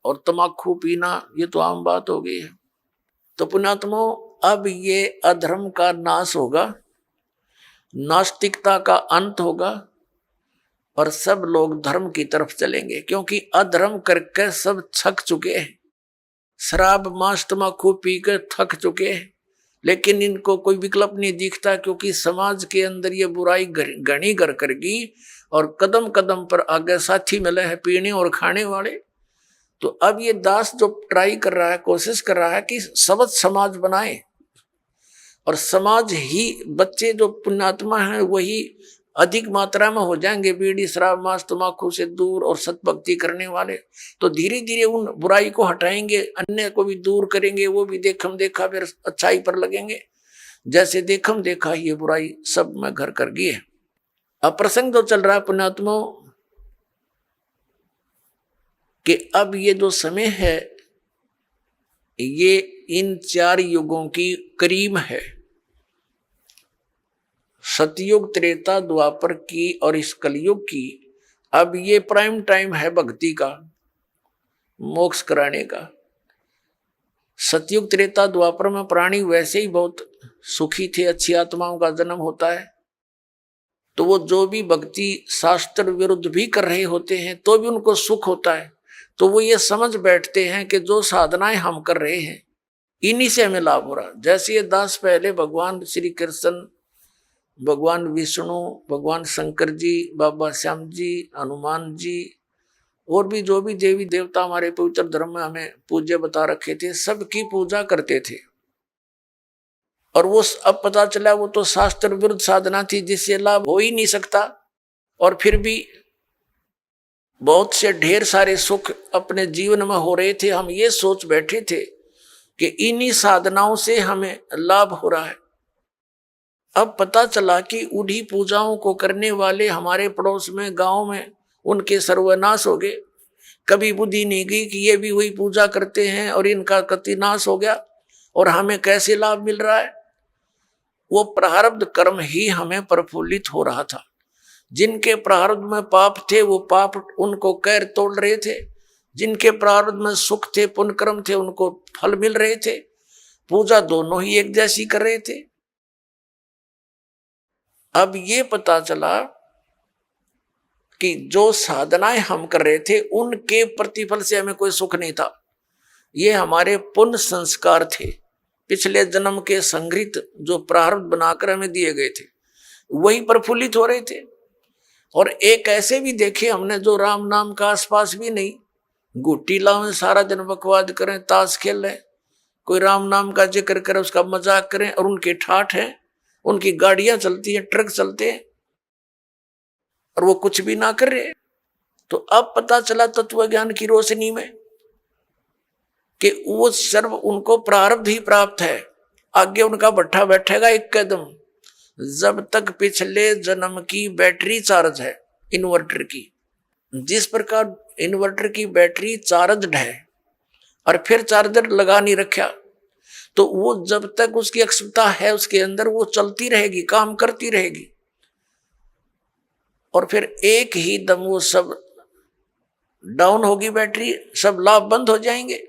G: और तंबाकू पीना, ये तो आम बात हो गई है। तो पुण्यात्मो, अब ये अधर्म का नाश होगा, नास्तिकता का अंत होगा, और सब लोग धर्म की तरफ चलेंगे, क्योंकि अधर्म करके सब थक चुके हैं। शराब मांस तंबाकू पी कर थक चुके हैं, लेकिन इनको कोई विकल्प नहीं दिखता, क्योंकि समाज के अंदर ये बुराई घनी घर करगी, और कदम कदम पर आगे साथी मिले हैं पीने और खाने वाले। तो अब ये दास जो ट्राई कर रहा है, कोशिश कर रहा है कि सबद समाज बनाए, और समाज ही, बच्चे जो पुण्यात्मा हैं वही अधिक मात्रा में हो जाएंगे बीड़ी शराब मांस तंबाकू से दूर और सतभक्ति करने वाले। तो धीरे धीरे उन बुराई को हटाएंगे, अन्य को भी दूर करेंगे, वो भी देखम देखा फिर अच्छाई पर लगेंगे। जैसे देखम देखा ये बुराई सब में घर कर गई है। अब प्रसंग जो चल रहा है पुण्यात्माओं, कि अब ये जो समय है ये इन 4 युगों की करीब है, सतयुग त्रेता द्वापर की और इस कलयुग की। अब ये प्राइम टाइम है भक्ति का, मोक्ष कराने का। सतयुग त्रेता द्वापर में प्राणी वैसे ही बहुत सुखी थे, अच्छी आत्माओं का जन्म होता है, तो वो जो भी भक्ति शास्त्र विरुद्ध भी कर रहे होते हैं तो भी उनको सुख होता है। तो वो ये समझ बैठते हैं कि जो साधनाएं हम कर रहे हैं इन्हीं से हमें लाभ हो रहा। जैसे ये दास पहले भगवान श्री कृष्ण, भगवान विष्णु, भगवान शंकर जी, बाबा श्याम जी, हनुमान जी, और भी जो भी देवी देवता हमारे पवित्र धर्म में हमें पूज्य बता रखे थे, सबकी पूजा करते थे। और वो अब पता चला वो तो शास्त्र विरुद्ध साधना थी जिससे लाभ हो ही नहीं सकता, और फिर भी बहुत से ढेर सारे सुख अपने जीवन में हो रहे थे। हम ये सोच बैठे थे कि इन्हीं साधनाओं से हमें लाभ हो रहा है। अब पता चला कि उन्हीं पूजाओं को करने वाले हमारे पड़ोस में, गांव में, उनके सर्वनाश हो गए। कभी बुद्धि नहीं गई कि ये भी वही पूजा करते हैं और इनका कति नाश हो गया, और हमें कैसे लाभ मिल रहा है। वो प्रारब्ध कर्म ही हमें प्रफुल्लित हो रहा था। जिनके प्रारब्ध में पाप थे वो पाप उनको कैर तोड़ रहे थे, जिनके प्रारब्ध में सुख थे, पुण्य कर्म थे, उनको फल मिल रहे थे। पूजा दोनों ही एक जैसी कर रहे थे। अब ये पता चला कि जो साधनाएं हम कर रहे थे उनके प्रतिफल से हमें कोई सुख नहीं था। ये हमारे पुण्य संस्कार थे, पिछले जन्म के संग्रहित जो प्रारब्ध बनाकर हमें दिए गए थे, वही प्रफुल्लित हो रहे थे। और एक ऐसे भी देखे हमने जो राम नाम का आसपास भी नहीं, गुट्टी लावें, सारा दिन बकवाद करें, ताश खेल रहे, कोई राम नाम का जिक्र करे, उसका मजाक करें, और उनके ठाठ हैं, उनकी गाड़ियां चलती हैं, ट्रक चलते हैं, और वो कुछ भी ना कर रहे। तो अब पता चला तत्व ज्ञान की रोशनी में कि वो सर्व उनको प्रारब्ध ही प्राप्त है। आगे उनका भट्ठा बैठेगा एक कदम, जब तक पिछले जन्म की बैटरी चार्ज है इन्वर्टर की। जिस प्रकार इन्वर्टर की बैटरी चार्ज है और फिर चार्जर लगा नहीं रखा, तो वो जब तक उसकी अक्षमता है उसके अंदर वो चलती रहेगी, काम करती रहेगी, और फिर एक ही दम वो सब डाउन होगी बैटरी, सब लाभ बंद हो जाएंगे।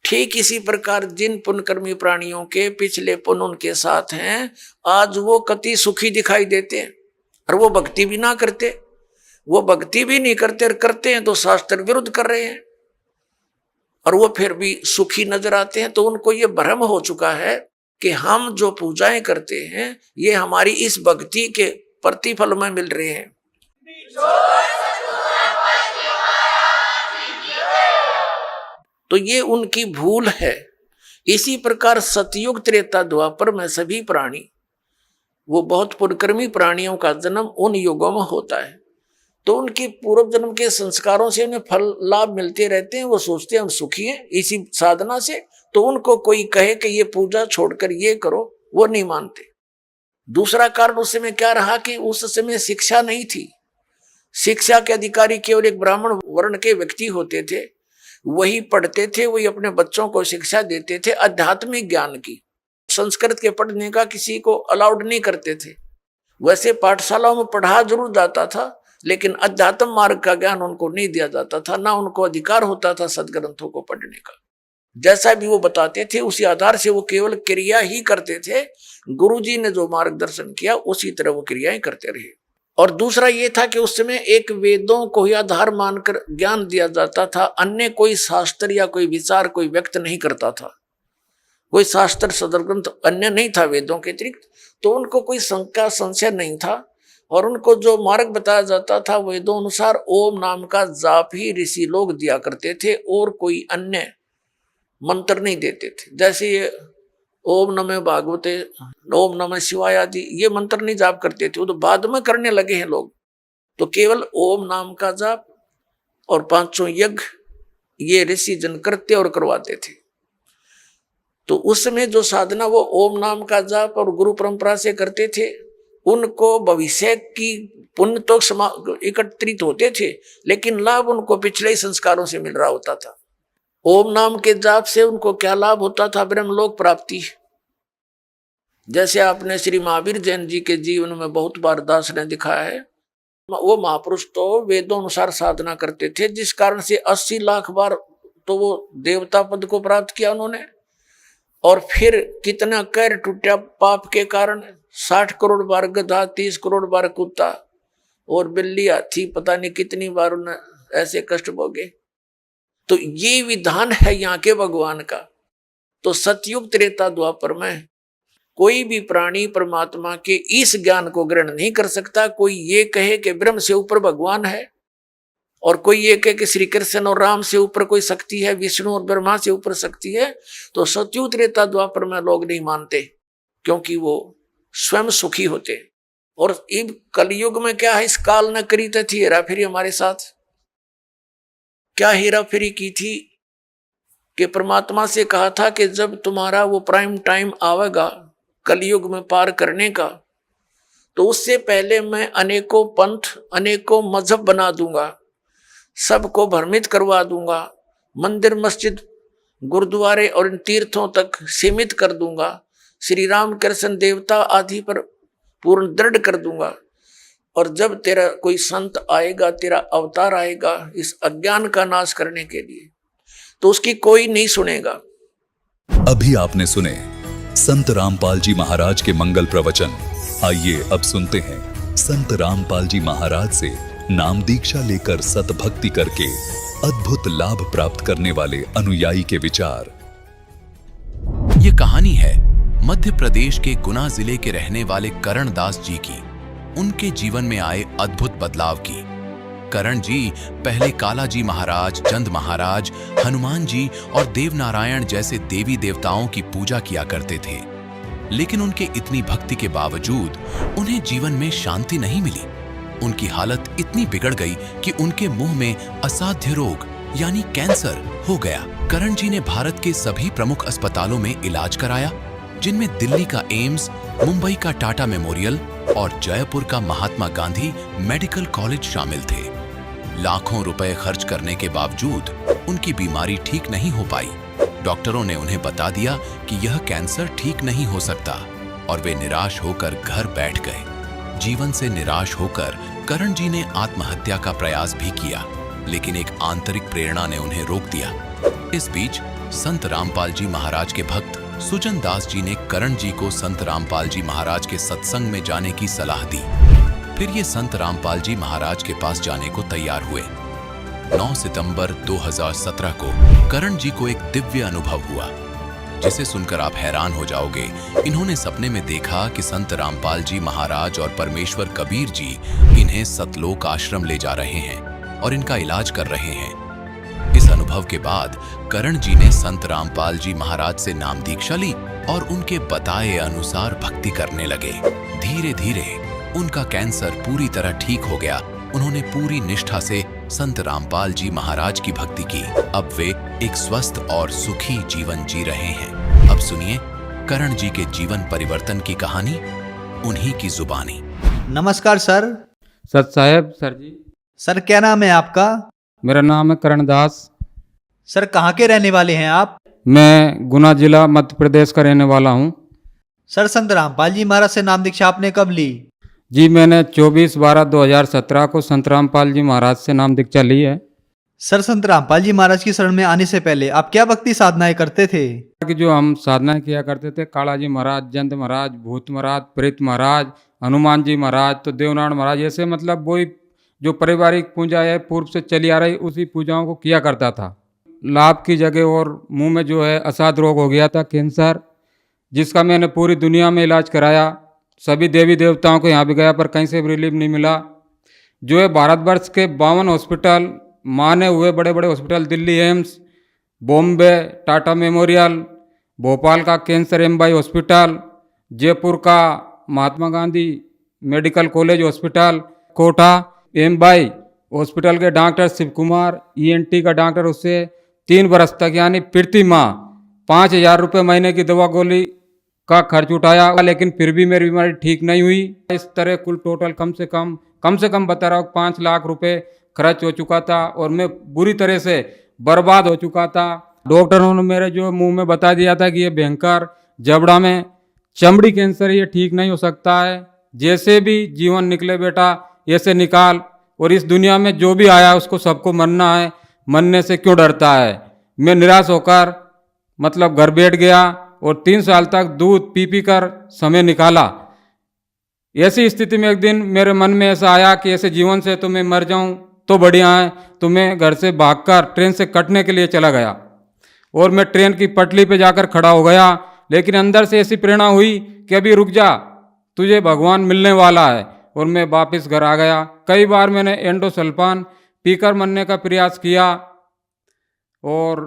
G: ठीक इसी प्रकार जिन पुण्यकर्मी प्राणियों के पिछले पुण्य उनके साथ हैं, आज वो कति सुखी दिखाई देते हैं और वो भक्ति भी ना करते, वो भक्ति भी नहीं करते और करते हैं तो शास्त्र विरुद्ध कर रहे हैं, और वो फिर भी सुखी नजर आते हैं। तो उनको ये भ्रम हो चुका है कि हम जो पूजाएं करते हैं ये हमारी इस भक्ति के प्रतिफल में मिल रहे हैं। तो ये उनकी भूल है। इसी प्रकार सतयुग त्रेता द्वापर में सभी प्राणी, वो बहुत पुण्यकर्मी प्राणियों का जन्म उन युगों में होता है, तो उनके पूर्व जन्म के संस्कारों से उन्हें फल लाभ मिलते रहते हैं। वो सोचते हैं हम सुखी हैं इसी साधना से, तो उनको कोई कहे कि ये पूजा छोड़कर ये करो, वो नहीं मानते। दूसरा कारण उस समय क्या रहा कि उस समय शिक्षा नहीं थी। शिक्षा के अधिकारी केवल एक ब्राह्मण वर्ण के व्यक्ति होते थे, वही पढ़ते थे, वही अपने बच्चों को शिक्षा देते थे आध्यात्मिक ज्ञान की। संस्कृत के पढ़ने का किसी को अलाउड नहीं करते थे। वैसे पाठशालाओं में पढ़ा जरूर जाता था, लेकिन अध्यात्म मार्ग का ज्ञान उनको नहीं दिया जाता था, ना उनको अधिकार होता था सदग्रंथों को पढ़ने का। जैसा भी वो बताते थे उसी आधार से वो केवल क्रिया ही करते थे। गुरुजी ने जो मार्गदर्शन किया उसी तरह वो क्रियाएं करते रहे। और दूसरा ये था कि उस समय एक वेदों को ही आधार मानकर ज्ञान दिया जाता था, अन्य कोई शास्त्र या कोई विचार कोई व्यक्त नहीं करता था। कोई शास्त्र सदग्रंथ अन्य नहीं था वेदों के अतिरिक्त, तो उनको कोई शंका संशय नहीं था। और उनको जो मार्ग बताया जाता था वेदों अनुसार ओम नाम का जाप ही ऋषि लोग दिया करते थे, और कोई अन्य मंत्र नहीं देते थे। जैसे ये ओम नमः भागवते, ओम नमः शिवाय आदि ये मंत्र नहीं जाप करते थे, वो तो बाद में करने लगे हैं लोग। तो केवल ओम नाम का जाप और 500 यज्ञ ये ऋषि जन करते और करवाते थे। तो उस समय जो साधना वो ओम नाम का जाप और गुरु परंपरा से करते थे, उनको भविष्य की पुण्य तो एकत्रित होते थे, लेकिन लाभ उनको पिछले ही संस्कारों से मिल रहा होता था। ओम नाम के जाप से उनको क्या लाभ होता था? ब्रह्मलोक प्राप्ति। जैसे आपने श्री महावीर जैन जी के जीवन में बहुत बार दास ने दिखाया है, वो महापुरुष तो वेदों अनुसार साधना करते थे, जिस कारण से 80 लाख बार तो वो देवता पद को प्राप्त किया उन्होंने। और फिर कितना कैर टूटा पाप के कारण, 60 करोड़ बार गधा, 30 करोड़ बार कुत्ता और बिल्ली हाथी, पता नहीं कितनी बार उन्हें ऐसे कष्ट भोगे। तो ये विधान है यहाँ के भगवान का। तो सतयुग त्रेता द्वापर में कोई भी प्राणी परमात्मा के इस ज्ञान को ग्रहण नहीं कर सकता। कोई ये कहे कि ब्रह्म से ऊपर भगवान है, और कोई ये कहे कि श्री कृष्ण और राम से ऊपर कोई शक्ति है, विष्णु और ब्रह्मा से ऊपर शक्ति है, तो सतयुग त्रेता द्वापर में लोग नहीं मानते, क्योंकि वो स्वयं सुखी होते। और इन कलयुग में क्या है, इस काल न करी थी हेरा फेरी हमारे साथ। क्या हेरा फेरी की थी कि परमात्मा से कहा था कि जब तुम्हारा वो प्राइम टाइम आवेगा कलयुग में पार करने का, तो उससे पहले मैं अनेकों पंथ अनेकों मजहब बना दूंगा, सबको भ्रमित करवा दूंगा, मंदिर मस्जिद गुरुद्वारे और इन तीर्थों तक सीमित कर दूंगा, श्री राम कृष्ण देवता आदि पर पूर्ण दृढ़ कर दूंगा। और जब तेरा कोई संत आएगा, तेरा अवतार आएगा इस अज्ञान का नाश करने के लिए, तो उसकी कोई नहीं सुनेगा।
F: अभी आपने सुने संत रामपाल जी महाराज के मंगल प्रवचन। आइए अब सुनते हैं संत रामपाल जी महाराज से नाम दीक्षा लेकर सतभक्ति करके अद्भुत लाभ प्राप्त करने वाले अनुयायी के विचार।
H: ये कहानी है मध्य प्रदेश के गुना जिले के रहने वाले करण दास जी की। उनके जीवन में आए अद्भुत बदलाव की। करण जी पहले काला जी महाराज, चंद महाराज, हनुमान जी और देवनारायण जैसे देवी देवताओं की पूजा किया करते थे, लेकिन उनके इतनी भक्ति के बावजूद उन्हें जीवन में शांति नहीं मिली। उनकी हालत इतनी बिगड़ गई कि उनके मुंह में असाध्य रोग यानी कैंसर हो गया। करण जी ने भारत के सभी प्रमुख अस्पतालों में इलाज कराया, जिनमें दिल्ली का एम्स, मुंबई का टाटा मेमोरियल और जयपुर का महात्मा गांधी मेडिकल कॉलेज शामिल थे। लाखों रुपए खर्च करने के बावजूद उनकी बीमारी ठीक नहीं हो पाई। डॉक्टरों ने उन्हें बता दिया कि यह कैंसर ठीक नहीं हो सकता, और वे निराश होकर घर बैठ गए। जीवन से निराश होकर करण जी ने आत्महत्या का प्रयास भी किया, लेकिन एक आंतरिक प्रेरणा ने उन्हें रोक दिया। इस बीच संत रामपाल जी महाराज के भक्त सुजन दास जी ने करण जी को संत रामपाल जी महाराज के सत्संग में जाने की सलाह दी। फिर ये संत रामपाल जी महाराज के पास जाने को तैयार हुए। 9 सितंबर 2017 को करण जी को एक दिव्य अनुभव हुआ, जिसे सुनकर आप हैरान हो जाओगे। इन्होंने सपने में देखा कि संत रामपाल जी महाराज और परमेश्वर कबीर जी इन्हें सतलोक आश्रम ले जा रहे हैं और इनका इलाज कर रहे हैं। इस अनुभव के बाद करण जी ने संत रामपाल जी महाराज से नाम दीक्षा ली और उनके बताए अनुसार भक्ति करने लगे। धीरे धीरे उनका कैंसर पूरी तरह ठीक हो गया। उन्होंने पूरी निष्ठा से संत रामपाल जी महाराज की भक्ति की। अब वे एक स्वस्थ और सुखी जीवन जी रहे हैं। अब सुनिए करण जी के जीवन परिवर्तन की कहानी उन्हीं की जुबानी।
I: नमस्कार सर।
J: सत साहेब सर जी।
I: सर क्या नाम है आपका?
J: मेरा नाम है करण दास।
I: सर कहाँ के रहने वाले हैं आप?
J: मैं गुना जिला मध्य प्रदेश का रहने वाला हूँ।
I: सर संत रामपाल जी महाराज से नाम दीक्षा आपने कब ली?
J: जी मैंने 24/12/2017 को संत रामपाल जी महाराज से नाम दीक्षा ली है।
I: सर संत रामपाल जी महाराज की शरण में आने से पहले आप क्या भक्ति साधनाएं करते थे?
J: कि जो हम साधनाएं किया करते थे, काला जी महाराज, जंत महाराज, भूत महाराज, प्रेत महाराज, हनुमान जी महाराज, तो देवनारायण महाराज, ऐसे मतलब वही जो पारिवारिक पूजा है पूर्व से चली आ रही उसी पूजाओं को किया करता था। लाभ की जगह और मुंह में जो है असाध रोग हो गया था, कैंसर, जिसका मैंने पूरी दुनिया में इलाज कराया। सभी देवी देवताओं को यहाँ भी गया पर कहीं से भी रिलीफ नहीं मिला। जो है भारतवर्ष के 52 हॉस्पिटल, माने हुए बड़े बड़े हॉस्पिटल, दिल्ली एम्स, बॉम्बे टाटा मेमोरियल, भोपाल का कैंसर एमबाई हॉस्पिटल, जयपुर का Mahatma Gandhi medical college hospital, Kota एमबाई हॉस्पिटल के डॉक्टर शिव कुमार, ईएनटी का डॉक्टर, उससे 3 बरस तक यानी प्रति माह 5,000 रुपये महीने की दवा गोली का खर्च उठाया, लेकिन फिर भी मेरी बीमारी ठीक नहीं हुई। इस तरह कुल टोटल कम से कम बता रहा हूँ 5 लाख रुपए खर्च हो चुका था और मैं बुरी तरह से बर्बाद हो चुका था। डॉक्टरों ने मेरे जो मुंह में बता दिया था कि ये भयंकर जबड़ा में चमड़ी कैंसर, ये ठीक नहीं हो सकता है, जैसे भी जीवन निकले बेटा ऐसे निकाल, और इस दुनिया में जो भी आया उसको सबको मरना है, मरने से क्यों डरता है। मैं निराश होकर मतलब घर बैठ गया और 3 साल तक दूध पी कर समय निकाला। ऐसी स्थिति में एक दिन मेरे मन में ऐसा आया कि ऐसे जीवन से तो मैं मर जाऊं तो बढ़िया है, तो मैं घर से भागकर ट्रेन से कटने के लिए चला गया और मैं ट्रेन की पटरी पे जाकर खड़ा हो गया। लेकिन अंदर से ऐसी प्रेरणा हुई कि अभी रुक जा, तुझे भगवान मिलने वाला है, और मैं वापस घर आ गया। कई बार मैंने एंडोसल्फान पीकर मरने का प्रयास किया और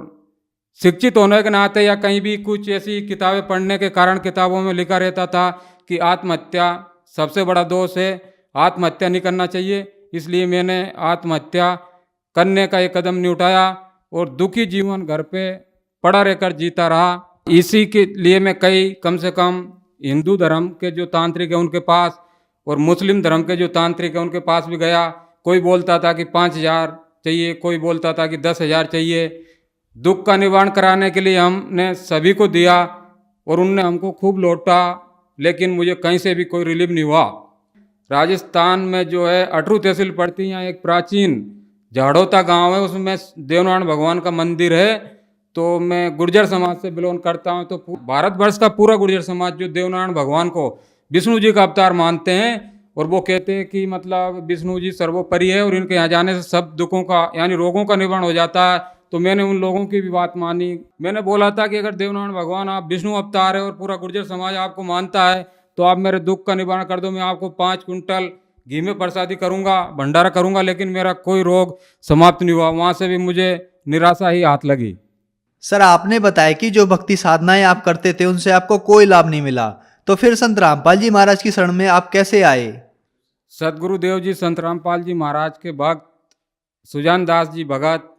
J: शिक्षित होने के नाते या कहीं भी कुछ ऐसी किताबें पढ़ने के कारण किताबों में लिखा रहता था कि आत्महत्या सबसे बड़ा दोष है, आत्महत्या नहीं करना चाहिए। इसलिए मैंने आत्महत्या करने का एक कदम नहीं उठाया और दुखी जीवन घर पे पड़ा रहकर जीता रहा। इसी के लिए मैं कम से कम हिंदू धर्म के जो तांत्रिक है उनके पास और मुस्लिम धर्म के जो तांत्रिक है उनके पास भी गया। कोई बोलता था कि 5,000 चाहिए, कोई बोलता था कि 10,000 चाहिए। दुख का निवारण कराने के लिए हमने सभी को दिया और उनने हमको खूब लौटा, लेकिन मुझे कहीं से भी कोई रिलीफ नहीं हुआ। राजस्थान में जो है अटरू तहसील पड़ती है, यहाँ एक प्राचीन झाड़ोता गांव है, उसमें देवनारायण भगवान का मंदिर है। तो मैं गुर्जर समाज से बिलोंग करता हूँ। तो भारतवर्ष का पूरा गुर्जर समाज जो देवनारायण भगवान को विष्णु जी का अवतार मानते हैं और वो कहते हैं कि मतलब विष्णु जी सर्वोपरि है और इनके यहाँ जाने से सब दुखों का यानी रोगों का निवारण हो जाता है। तो मैंने उन लोगों की भी बात मानी। मैंने बोला था कि अगर देवनारायण भगवान आप विष्णु अवतार है और पूरा गुर्जर समाज आपको मानता है तो आप मेरे दुख का निवारण कर दो, मैं आपको 5 कुंटल घी में प्रसादी करूंगा, भंडारा करूंगा। लेकिन मेरा कोई रोग समाप्त नहीं हुआ। वहाँ से भी मुझे निराशा ही हाथ लगी।
I: सर आपने बताया कि जो भक्ति साधनाएं आप करते थे उनसे आपको कोई लाभ नहीं मिला, तो फिर संत रामपाल जी महाराज की शरण में आप कैसे आए?
J: सदगुरुदेव जी संत रामपाल जी महाराज के भक्त सुजान दास जी भगत,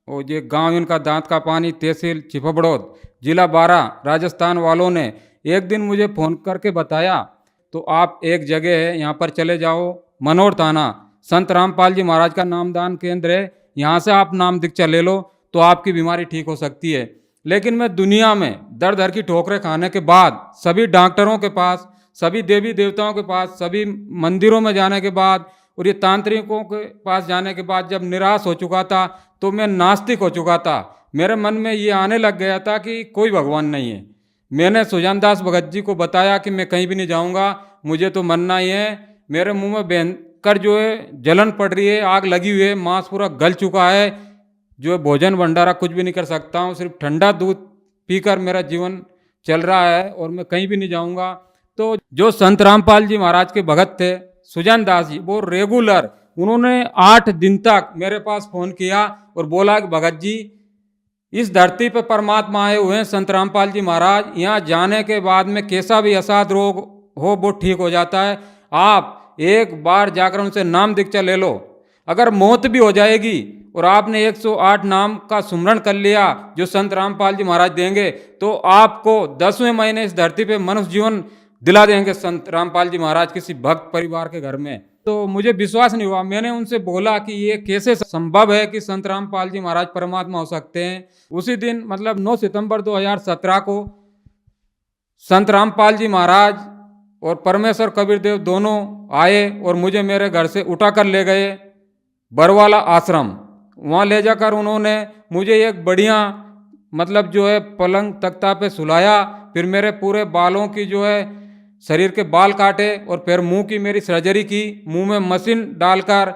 J: और ये गांव इनका दांत का पानी, तहसील चिपबड़ौद, जिला बारा, राजस्थान वालों ने एक दिन मुझे फ़ोन करके बताया तो आप एक जगह है यहाँ पर चले जाओ, मनोर थाना, संत रामपाल जी महाराज का नामदान केंद्र है, यहाँ से आप नाम दीक्षा ले लो तो आपकी बीमारी ठीक हो सकती है। लेकिन मैं दुनिया में दर दर की ठोकरें खाने के बाद, सभी डॉक्टरों के पास, सभी देवी देवताओं के पास, सभी मंदिरों में जाने के बाद और ये तांत्रिकों के पास जाने के बाद जब निराश हो चुका था तो मैं नास्तिक हो चुका था। मेरे मन में ये आने लग गया था कि कोई भगवान नहीं है। मैंने सुजान दास भगत जी को बताया कि मैं कहीं भी नहीं जाऊंगा, मुझे तो मरना ही है। मेरे मुंह में भयंकर जो है जलन पड़ रही है, आग लगी हुई है, मांस पूरा गल चुका है, जो है भोजन भंडारा कुछ भी नहीं कर सकता हूँ, सिर्फ ठंडा दूध पीकर मेरा जीवन चल रहा है और मैं कहीं भी नहीं जाऊंगा। तो जो संत रामपाल जी महाराज के भगत थे सुजान दास जी, वो रेगुलर उन्होंने 8 दिन तक मेरे पास फोन किया और बोला कि भगत जी इस धरती पर परमात्मा आए हुए हैं संत रामपाल जी महाराज, यहाँ जाने के बाद में कैसा भी असाध रोग हो वो ठीक हो जाता है, आप एक बार जाकर उनसे नाम दीक्षा ले लो। अगर मौत भी हो जाएगी और आपने 108 नाम का सुमरण कर लिया जो संत रामपाल जी महाराज देंगे, तो आपको 10वें महीने इस धरती पे मनुष्य जीवन दिला देंगे संत रामपाल जी महाराज किसी भक्त परिवार के घर में। तो मुझे विश्वास नहीं हुआ। मैंने उनसे बोला कि ये कैसे संभव है कि संत रामपाल जी महाराज परमात्मा हो सकते हैं। उसी दिन मतलब 9 सितंबर 2017 को संत रामपाल जी महाराज और परमेश्वर कबीर देव दोनों आए और मुझे मेरे घर से उठाकर ले गए बरवाला आश्रम। वहाँ ले जाकर उन्होंने मुझे एक बढ़िया मतलब जो है पलंग तख्ता पे सुलाया, फिर मेरे पूरे बालों की जो है शरीर के बाल काटे और फिर मुंह की मेरी सर्जरी की, मुंह में मशीन डालकर,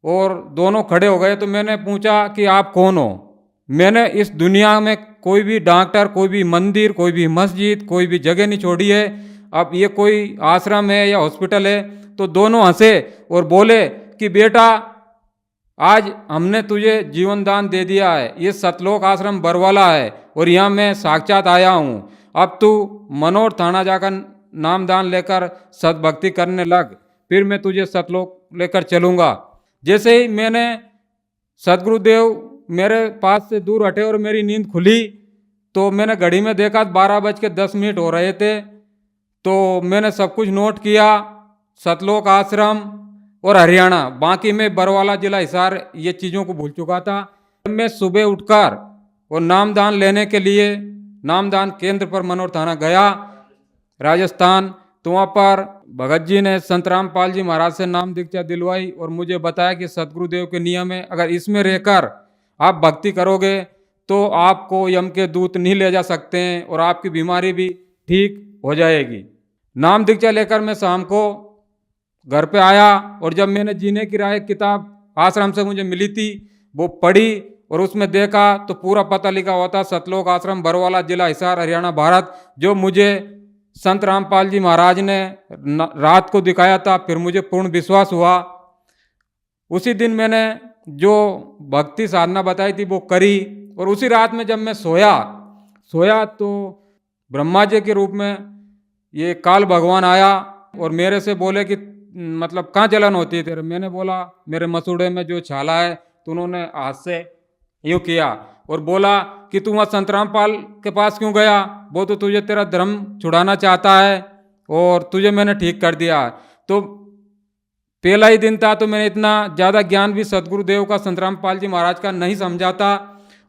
J: और दोनों खड़े हो गए। तो मैंने पूछा कि आप कौन हो? मैंने इस दुनिया में कोई भी डॉक्टर, कोई भी मंदिर, कोई भी मस्जिद, कोई भी जगह नहीं छोड़ी है। अब ये कोई आश्रम है या हॉस्पिटल है? तो दोनों हंसे और बोले कि बेटा आज हमने तुझे जीवन दान दे दिया है, ये सतलोक आश्रम बरवाला है और यहाँ मैं साक्षात आया हूँ। अब तू मनोर थाना जाकर नामदान लेकर सद्भक्ति करने लग, फिर मैं तुझे सतलोक लेकर चलूँगा। जैसे ही मैंने सदगुरुदेव मेरे पास से दूर हटे और मेरी नींद खुली तो मैंने घड़ी में देखा 12:10 हो रहे थे। तो मैंने सब कुछ नोट किया, सतलोक आश्रम और हरियाणा, बाकी में बरवाला जिला हिसार ये चीज़ों को भूल चुका था। मैं सुबह उठकर और नामदान लेने के लिए नामदान केंद्र पर मनोर थाना गया राजस्थान। तो वहाँ पर भगत जी ने संत रामपाल जी महाराज से नाम दीक्षा दिलवाई और मुझे बताया कि सतगुरुदेव के नियम है, अगर इसमें रहकर आप भक्ति करोगे तो आपको यम के दूत नहीं ले जा सकते हैं और आपकी बीमारी भी ठीक हो जाएगी। नाम दीक्षा लेकर मैं शाम को घर पे आया और जब मैंने जीने की राह किताब आश्रम से मुझे मिली थी वो पढ़ी और उसमें देखा तो पूरा पता लिखा हुआ था सतलोक आश्रम बरवाला जिला हिसार हरियाणा भारत, जो मुझे संत रामपाल जी महाराज ने रात को दिखाया था। फिर मुझे पूर्ण विश्वास हुआ। उसी दिन मैंने जो भक्ति साधना बताई थी वो करी और उसी रात में जब मैं सोया तो ब्रह्मा जी के रूप में ये काल भगवान आया और मेरे से बोले कि मतलब कहाँ जलन होती है तेरे? मैंने बोला मेरे मसूड़े में जो छाला है। तो उन्होंने हाथ से यूँ किया और बोला कि तू वहाँ संत रामपाल के पास क्यों गया? वो तो तुझे तेरा धर्म छुड़ाना चाहता है और तुझे मैंने ठीक कर दिया। तो पहला ही दिन था तो मैंने इतना ज़्यादा ज्ञान भी सदगुरुदेव का संत रामपाल जी महाराज का नहीं समझा था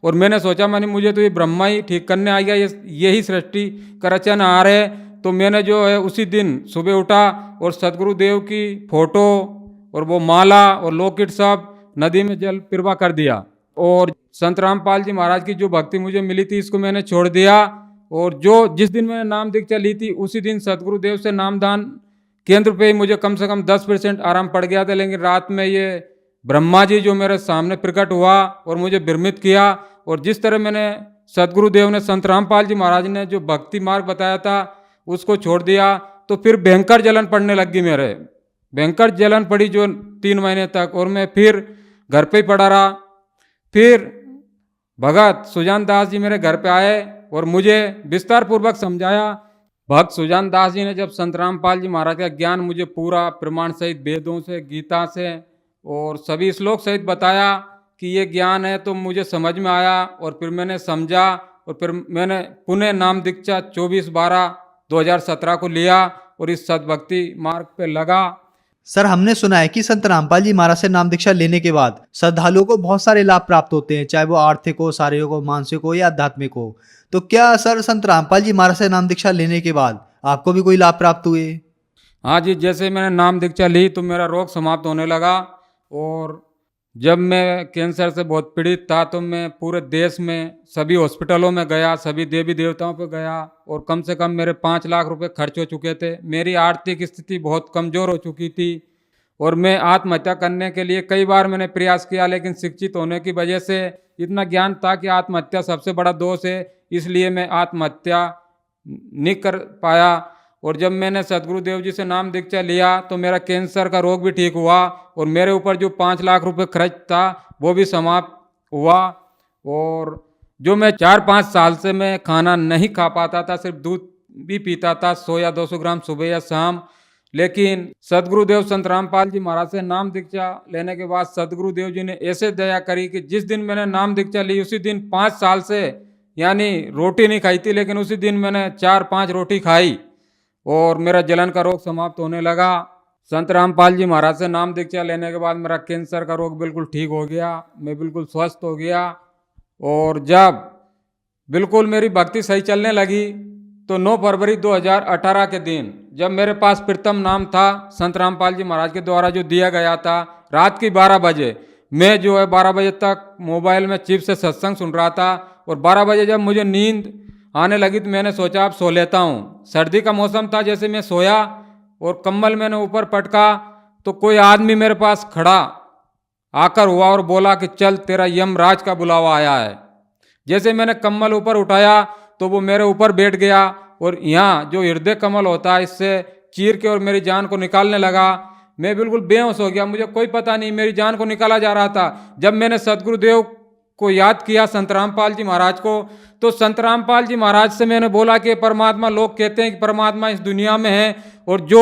J: और मैंने सोचा मैंने मुझे तो ये ब्रह्मा ही ठीक करने आ गया, यही सृष्टि का रचनहार है। तो मैंने जो है उसी दिन सुबह उठा और सदगुरुदेव की फोटो और वो माला और लॉकेट सब नदी में जल प्रवाह कर दिया और संत रामपाल जी महाराज की जो भक्ति मुझे मिली थी इसको मैंने छोड़ दिया। और जो जिस दिन मैंने नाम दीक्षा ली थी उसी दिन सदगुरुदेव से नामदान केंद्र पे ही मुझे कम से कम 10% आराम पड़ गया था। लेकिन रात में ये ब्रह्मा जी जो मेरे सामने प्रकट हुआ और मुझे भ्रमित किया और जिस तरह मैंने सदगुरुदेव ने संत रामपाल जी महाराज ने जो भक्ति मार्ग बताया था उसको छोड़ दिया तो फिर भयंकर जलन पड़ने लग गई, मेरे भयंकर जलन पड़ी जो 3 महीने तक। और मैं फिर घर पे ही पड़ा रहा। फिर भगत सुजान दास जी मेरे घर पे आए और मुझे विस्तार पूर्वक समझाया। भक्त सुजान दास जी ने जब संत रामपाल जी महाराज का ज्ञान मुझे पूरा प्रमाण सहित वेदों से, गीता से और सभी श्लोक सहित बताया कि ये ज्ञान है, तो मुझे समझ में आया और फिर मैंने समझा और फिर मैंने पुनः नाम दीक्षा 24/12/2017 को लिया और इस सद्भक्ति मार्ग पे लगा।
I: सर, हमने सुना है कि संत रामपाल जी महाराज से नाम दीक्षा लेने के बाद श्रद्धालुओं को बहुत सारे लाभ प्राप्त होते हैं, चाहे वो आर्थिक हो, शारीरिक हो, मानसिक हो या आध्यात्मिक हो। तो क्या सर संत रामपाल जी महाराज से नाम दीक्षा लेने के बाद आपको भी कोई लाभ प्राप्त हुए?
J: हाँ जी, जैसे मैंने नाम दीक्षा ली तो मेरा रोग समाप्त होने लगा। और जब मैं कैंसर से बहुत पीड़ित था तो मैं पूरे देश में सभी हॉस्पिटलों में गया, सभी देवी देवताओं पे गया, और कम से कम मेरे 5 लाख रुपए खर्च हो चुके थे। मेरी आर्थिक स्थिति बहुत कमज़ोर हो चुकी थी और मैं आत्महत्या करने के लिए कई बार मैंने प्रयास किया, लेकिन शिक्षित होने की वजह से इतना ज्ञान था कि आत्महत्या सबसे बड़ा दोष है, इसलिए मैं आत्महत्या नहीं कर पाया। और जब मैंने सदगुरुदेव जी से नाम दीक्षा लिया तो मेरा कैंसर का रोग भी ठीक हुआ और मेरे ऊपर जो 5 लाख रुपए खर्च था वो भी समाप्त हुआ। और जो मैं 4-5 साल से मैं खाना नहीं खा पाता था, सिर्फ दूध भी पीता था 100 या 200 ग्राम सुबह या शाम, लेकिन सदगुरुदेव संत रामपाल जी महाराज से नाम दीक्षा लेने के बाद सदगुरुदेव जी ने ऐसे दया करी कि जिस दिन मैंने नाम दीक्षा ली उसी दिन 5 साल से यानी रोटी नहीं खाई थी, लेकिन उसी दिन मैंने 4-5 रोटी खाई और मेरा जलन का रोग समाप्त होने लगा। संत रामपाल जी महाराज से नाम दीक्षा लेने के बाद मेरा कैंसर का रोग बिल्कुल ठीक हो गया, मैं बिल्कुल स्वस्थ हो गया। और जब बिल्कुल मेरी भक्ति सही चलने लगी तो 9 फरवरी 2018 के दिन जब मेरे पास प्रथम नाम था संत रामपाल जी महाराज के द्वारा जो दिया गया था, रात की 12 बजे मैं जो है 12 बजे तक मोबाइल में चिप से सत्संग सुन रहा था। और 12 बजे जब मुझे नींद आने लगी तो मैंने सोचा अब सो लेता हूँ। सर्दी का मौसम था, जैसे मैं सोया और कंबल मैंने ऊपर पटका तो कोई आदमी मेरे पास खड़ा आकर हुआ और बोला कि चल तेरा यमराज का बुलावा आया है। जैसे मैंने कम्बल ऊपर उठाया तो वो मेरे ऊपर बैठ गया और यहाँ जो हृदय कमल होता है इससे चीर के और मेरी जान को निकालने लगा। मैं बिल्कुल बेहोश हो गया, मुझे कोई पता नहीं मेरी जान को निकाला जा रहा था। जब मैंने सदगुरुदेव को याद किया, संत रामपाल जी महाराज को, तो संत रामपाल जी महाराज से मैंने बोला कि परमात्मा, लोग कहते हैं कि परमात्मा इस दुनिया में है और जो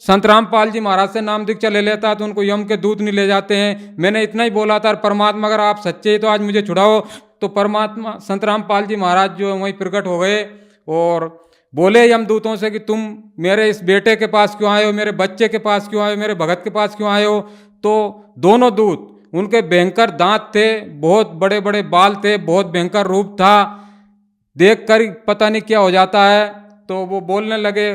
J: संत रामपाल जी महाराज से नाम दीक्षा ले लेता है तो उनको यम के दूत नहीं ले जाते हैं। मैंने इतना ही बोला था, परमात्मा अगर आप सच्चे हैं तो आज मुझे छुड़ाओ। तो परमात्मा संत रामपाल जी महाराज जो वहीं प्रकट हो गए और बोले यमदूतों से कि तुम मेरे इस बेटे के पास क्यों आए हो, मेरे बच्चे के पास क्यों आए हो, मेरे भगत के पास क्यों आए हो। तो दोनों दूत, उनके भयंकर दांत थे, बहुत बड़े बड़े बाल थे, बहुत भयंकर रूप था, देख कर पता नहीं क्या हो जाता है। तो वो बोलने लगे,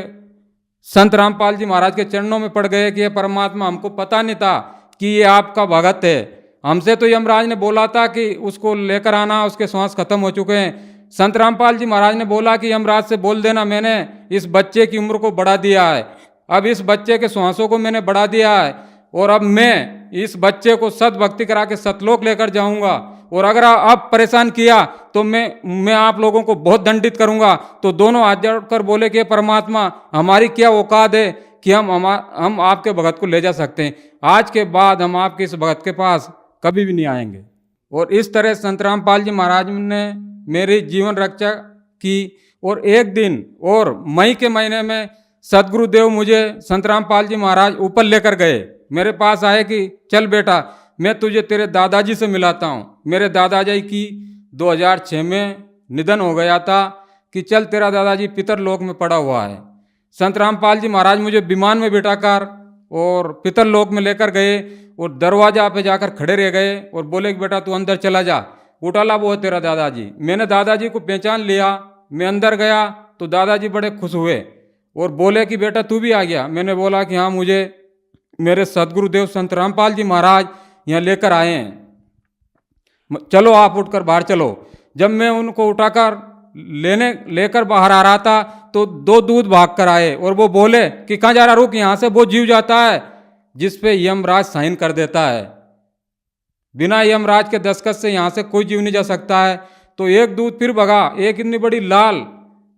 J: संत रामपाल जी महाराज के चरणों में पड़ गए कि ये परमात्मा, हमको पता नहीं था कि ये आपका भगत है। हमसे तो यमराज ने बोला था कि उसको लेकर आना, उसके श्वास खत्म हो चुके हैं। संत रामपाल जी महाराज ने बोला कि यमराज से बोल देना मैंने इस बच्चे की उम्र को बढ़ा दिया है, अब इस बच्चे के श्वासों को मैंने बढ़ा दिया है और अब मैं इस बच्चे को सद्भक्ति करा के सतलोक लेकर जाऊंगा और अगर आप परेशान किया तो मैं आप लोगों को बहुत दंडित करूंगा। तो दोनों हाथ जोड़कर बोले कि परमात्मा, हमारी क्या औकात है कि हम आपके भगत को ले जा सकते हैं। आज के बाद हम आपके इस भगत के पास कभी भी नहीं आएंगे। और इस तरह संत रामपाल जी महाराज ने मेरी जीवन रक्षा की। और एक दिन और मई के महीने में सदगुरुदेव मुझे संत रामपाल जी महाराज ऊपर लेकर गए, मेरे पास आए कि चल बेटा, मैं तुझे तेरे दादाजी से मिलाता हूँ। मेरे दादाजी की 2006 में निधन हो गया था कि चल तेरा दादाजी पितरलोक में पड़ा हुआ है। संत रामपाल जी महाराज मुझे विमान में बिठाकर और पितरलोक में लेकर गए और दरवाजा पे जाकर खड़े रह गए और बोले कि बेटा तू अंदर चला जा, उठाला वो है तेरा दादाजी। मैंने दादाजी को पहचान लिया, मैं अंदर गया तो दादाजी बड़े खुश हुए और बोले कि बेटा तू भी आ गया। मैंने बोला कि हाँ, मुझे मेरे सदगुरुदेव संत रामपाल जी महाराज यहाँ लेकर आए हैं, चलो आप उठकर बाहर चलो। जब मैं उनको उठाकर लेकर बाहर आ रहा था तो 2 दूत भाग कर आए और वो बोले कि कहाँ जा रहा, रुक, यहाँ से वो जीव जाता है जिस पे यमराज साइन कर देता है, बिना यमराज के दस्तखत से यहाँ से कोई जीव नहीं जा सकता है। तो एक दूत फिर भगा, एक इतनी बड़ी लाल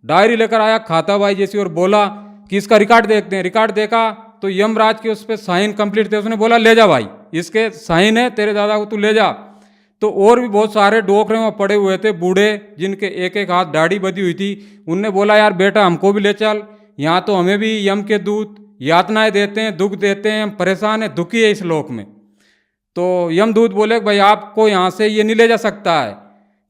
J: डायरी लेकर आया खाता बाई जैसी और बोला कि इसका रिकॉर्ड देखते हैं। रिकॉर्ड देखा तो यमराज के उस पर साइन कंप्लीट थे। उसने बोला ले जा भाई, इसके साइन है, तेरे दादा को तू ले जा। तो और भी बहुत सारे डोकरे वहाँ पड़े हुए थे, बूढ़े जिनके एक एक हाथ दाढ़ी बधी हुई थी। उनने बोला यार बेटा हमको भी ले चल, यहाँ तो हमें भी यम के दूत यातनाएं देते हैं, दुख देते हैं, हम परेशान है, दुखी है इस लोक में। तो यमदूत बोले भाई आपको यहाँ से ये नहीं ले जा सकता है,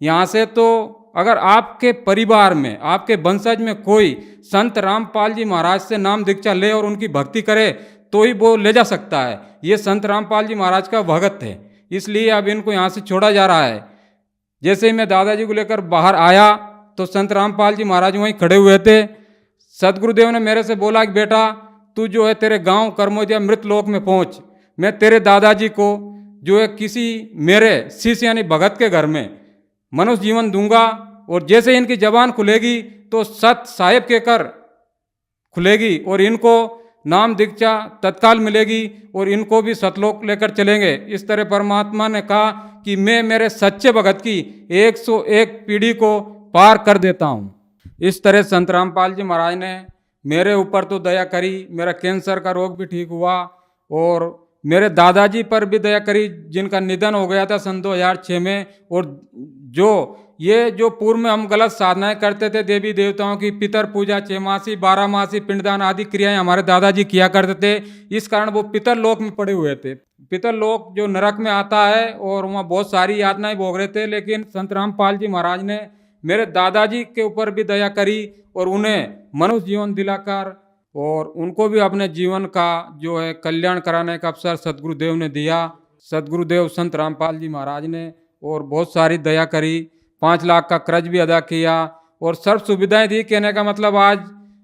J: यहाँ से तो अगर आपके परिवार में, आपके वंशज में कोई संत रामपाल जी महाराज से नाम दीक्षा ले और उनकी भक्ति करे तो ही वो ले जा सकता है। ये संत रामपाल जी महाराज का भगत है, इसलिए अब इनको यहाँ से छोड़ा जा रहा है। जैसे ही मैं दादाजी को लेकर बाहर आया तो संत रामपाल जी महाराज वहीं खड़े हुए थे। सदगुरुदेव ने मेरे से बोला कि बेटा तू जो है तेरे गांव कर्मोदया मृत लोक में पहुंच, मैं तेरे दादाजी को जो है किसी मेरे शिष्य यानी भगत के घर में मनुष्य जीवन दूंगा, और जैसे इनकी जबान खुलेगी तो सत साहेब के कर खुलेगी और इनको नाम दीक्षा तत्काल मिलेगी और इनको भी सतलोक लेकर चलेंगे। इस तरह परमात्मा ने कहा कि मैं मेरे सच्चे भगत की 101 पीढ़ी को पार कर देता हूँ। इस तरह संत रामपाल जी महाराज ने मेरे ऊपर तो दया करी, मेरा कैंसर का रोग भी ठीक हुआ, और मेरे दादाजी पर भी दया करी जिनका निधन हो गया था सन 2006 में। और जो पूर्व में हम गलत साधनाएं करते थे, देवी देवताओं की पितर पूजा, 6 मासी 12 मासी पिंडदान आदि क्रियाएं हमारे दादाजी किया करते थे। इस कारण वो पितर लोक में पड़े हुए थे। पितर लोक जो नरक में आता है और वहाँ बहुत सारी यातनाएं भोग रहे थे, लेकिन संत रामपाल जी महाराज ने मेरे दादाजी के ऊपर भी दया करी और उन्हें मनुष्य जीवन दिलाकर और उनको भी अपने जीवन का जो है कल्याण कराने का अवसर सदगुरुदेव ने दिया। सदगुरुदेव संत रामपाल जी महाराज ने और बहुत सारी दया करी, 5 लाख का कर्ज भी अदा किया और सर्व सुविधाएं दी। कहने का मतलब आज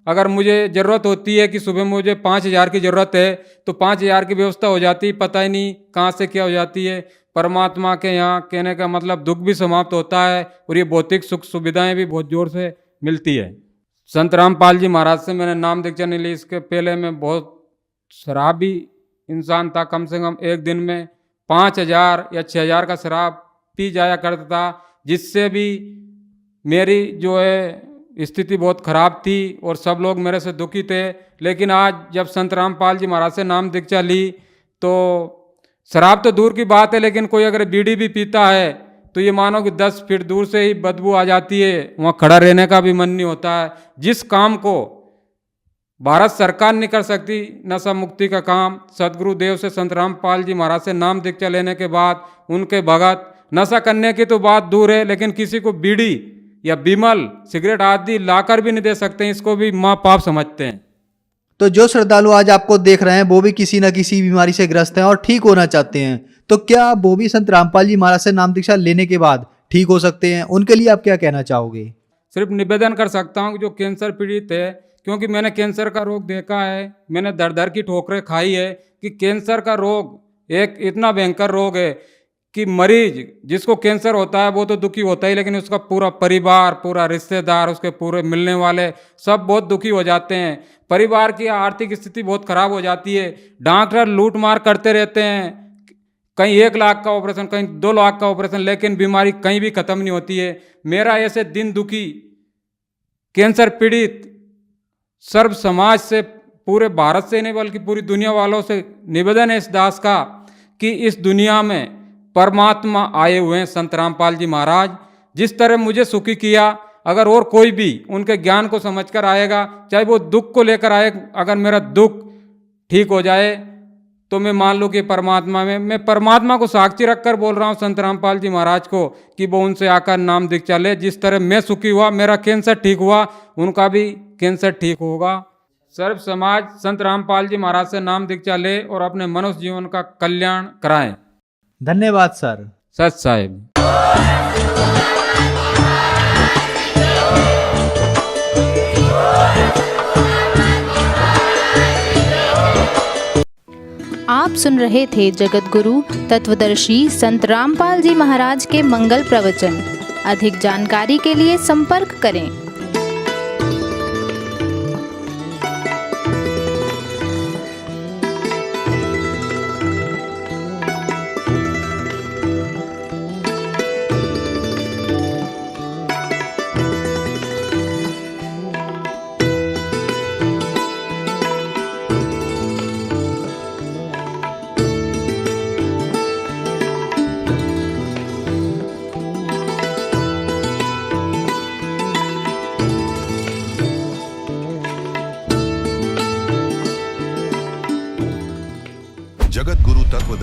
J: अगर मुझे ज़रूरत होती है कि सुबह मुझे 5,000 की ज़रूरत है तो 5,000 की व्यवस्था हो जाती, पता ही नहीं कहाँ से क्या हो जाती है। परमात्मा के यहाँ कहने का मतलब दुख भी समाप्त होता है और ये भौतिक सुख सुविधाएं भी बहुत जोर से मिलती है। संत रामपाल जी महाराज से मैंने नाम दीक्षा नहीं ली, इसके पहले मैं बहुत शराबी इंसान था। कम से कम एक दिन में 5,000 या 6,000 का शराब पी जाया करता था, जिससे भी मेरी जो है स्थिति बहुत खराब थी और सब लोग मेरे से दुखी थे। लेकिन आज जब संत रामपाल जी महाराज से नाम दीक्षा ली तो शराब तो दूर की बात है, लेकिन कोई अगर बीड़ी भी पीता है तो ये मानो कि 10 फीट दूर से ही बदबू आ जाती है, वहाँ खड़ा रहने का भी मन नहीं होता है। जिस काम को भारत सरकार नहीं कर सकती, नशा मुक्ति का काम, सदगुरुदेव से संत रामपाल जी महाराज से नाम दीक्षा लेने के बाद उनके भगत नशा करने की तो बात दूर है, लेकिन किसी को बीड़ी या बिमल सिगरेट आदि लाकर भी नहीं दे सकते, इसको भी माँ पाप समझते हैं।
I: तो जो श्रद्धालु आज आपको देख रहे हैं वो भी किसी न किसी बीमारी से ग्रस्त हैं और ठीक होना चाहते हैं, तो क्या वो भी संत रामपाल जी महाराज से नाम दीक्षा लेने के बाद ठीक हो सकते हैं? उनके लिए आप क्या कहना चाहोगे?
J: सिर्फ निवेदन कर सकता हूँ कि जो कैंसर पीड़ित है, क्योंकि मैंने कैंसर का रोग देखा है, मैंने दर दर की ठोकरें खाई है कि कैंसर का रोग एक इतना भयंकर रोग है कि मरीज जिसको कैंसर होता है वो तो दुखी होता ही, लेकिन उसका पूरा परिवार, पूरा रिश्तेदार, उसके पूरे मिलने वाले सब बहुत दुखी हो जाते हैं। परिवार की आर्थिक स्थिति बहुत खराब हो जाती है। डॉक्टर लूट मार करते रहते हैं, कहीं 1 लाख का ऑपरेशन, कहीं 2 लाख का ऑपरेशन, लेकिन बीमारी कहीं भी खत्म नहीं होती है। मेरा ऐसे दिन दुखी कैंसर पीड़ित सर्व समाज से, पूरे भारत से नहीं बल्कि पूरी दुनिया वालों से निवेदन है इस दास का कि इस दुनिया में परमात्मा आए हुए हैं संत रामपाल जी महाराज। जिस तरह मुझे सुखी किया, अगर और कोई भी उनके ज्ञान को समझकर आएगा, चाहे वो दुख को लेकर आए, अगर मेरा दुख ठीक हो जाए तो मैं मान लूँ कि परमात्मा में, मैं परमात्मा को साक्षी रखकर बोल रहा हूँ संत रामपाल जी महाराज को कि वो उनसे आकर नाम दीक्षा ले। जिस तरह मैं सुखी हुआ, मेरा कैंसर ठीक हुआ, उनका भी कैंसर ठीक होगा। सर्व समाज संत रामपाल जी महाराज से नाम दीक्षा ले और अपने मनुष्य जीवन का कल्याण कराएं।
I: धन्यवाद सर।
J: सच साहिब।
K: आप सुन रहे थे जगत गुरु तत्वदर्शी संत रामपाल जी महाराज के मंगल प्रवचन। अधिक जानकारी के लिए संपर्क करें।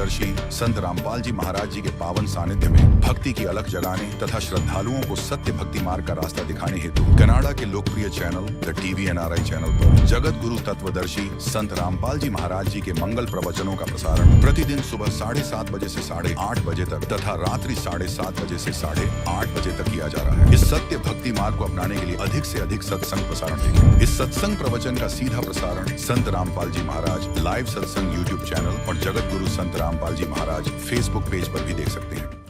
C: तत्वदर्शी संत रामपाल जी महाराज जी के पावन सानिध्य में भक्ति की अलख जगाने तथा श्रद्धालुओं को सत्य भक्ति मार्ग का रास्ता दिखाने हेतु कनाडा के लोकप्रिय channel the TV NRI channel पर जगत गुरु तत्वदर्शी संत रामपाल जी महाराज जी के मंगल प्रवचनों का प्रसारण प्रतिदिन सुबह 7:30 बजे से 8:30 बजे तक तथा रात्रि 7:30 बजे से 8:30 बजे तक किया जा रहा है। इस सत्य भक्ति मार्ग को अपनाने के लिए अधिक से अधिक सत्संग प्रसारण देखें। इस सत्संग प्रवचन का सीधा प्रसारण संत रामपाल जी महाराज लाइव सत्संग YouTube चैनल और जगत गुरु संत रामपाल जी महाराज Facebook पेज पर भी देख सकते हैं।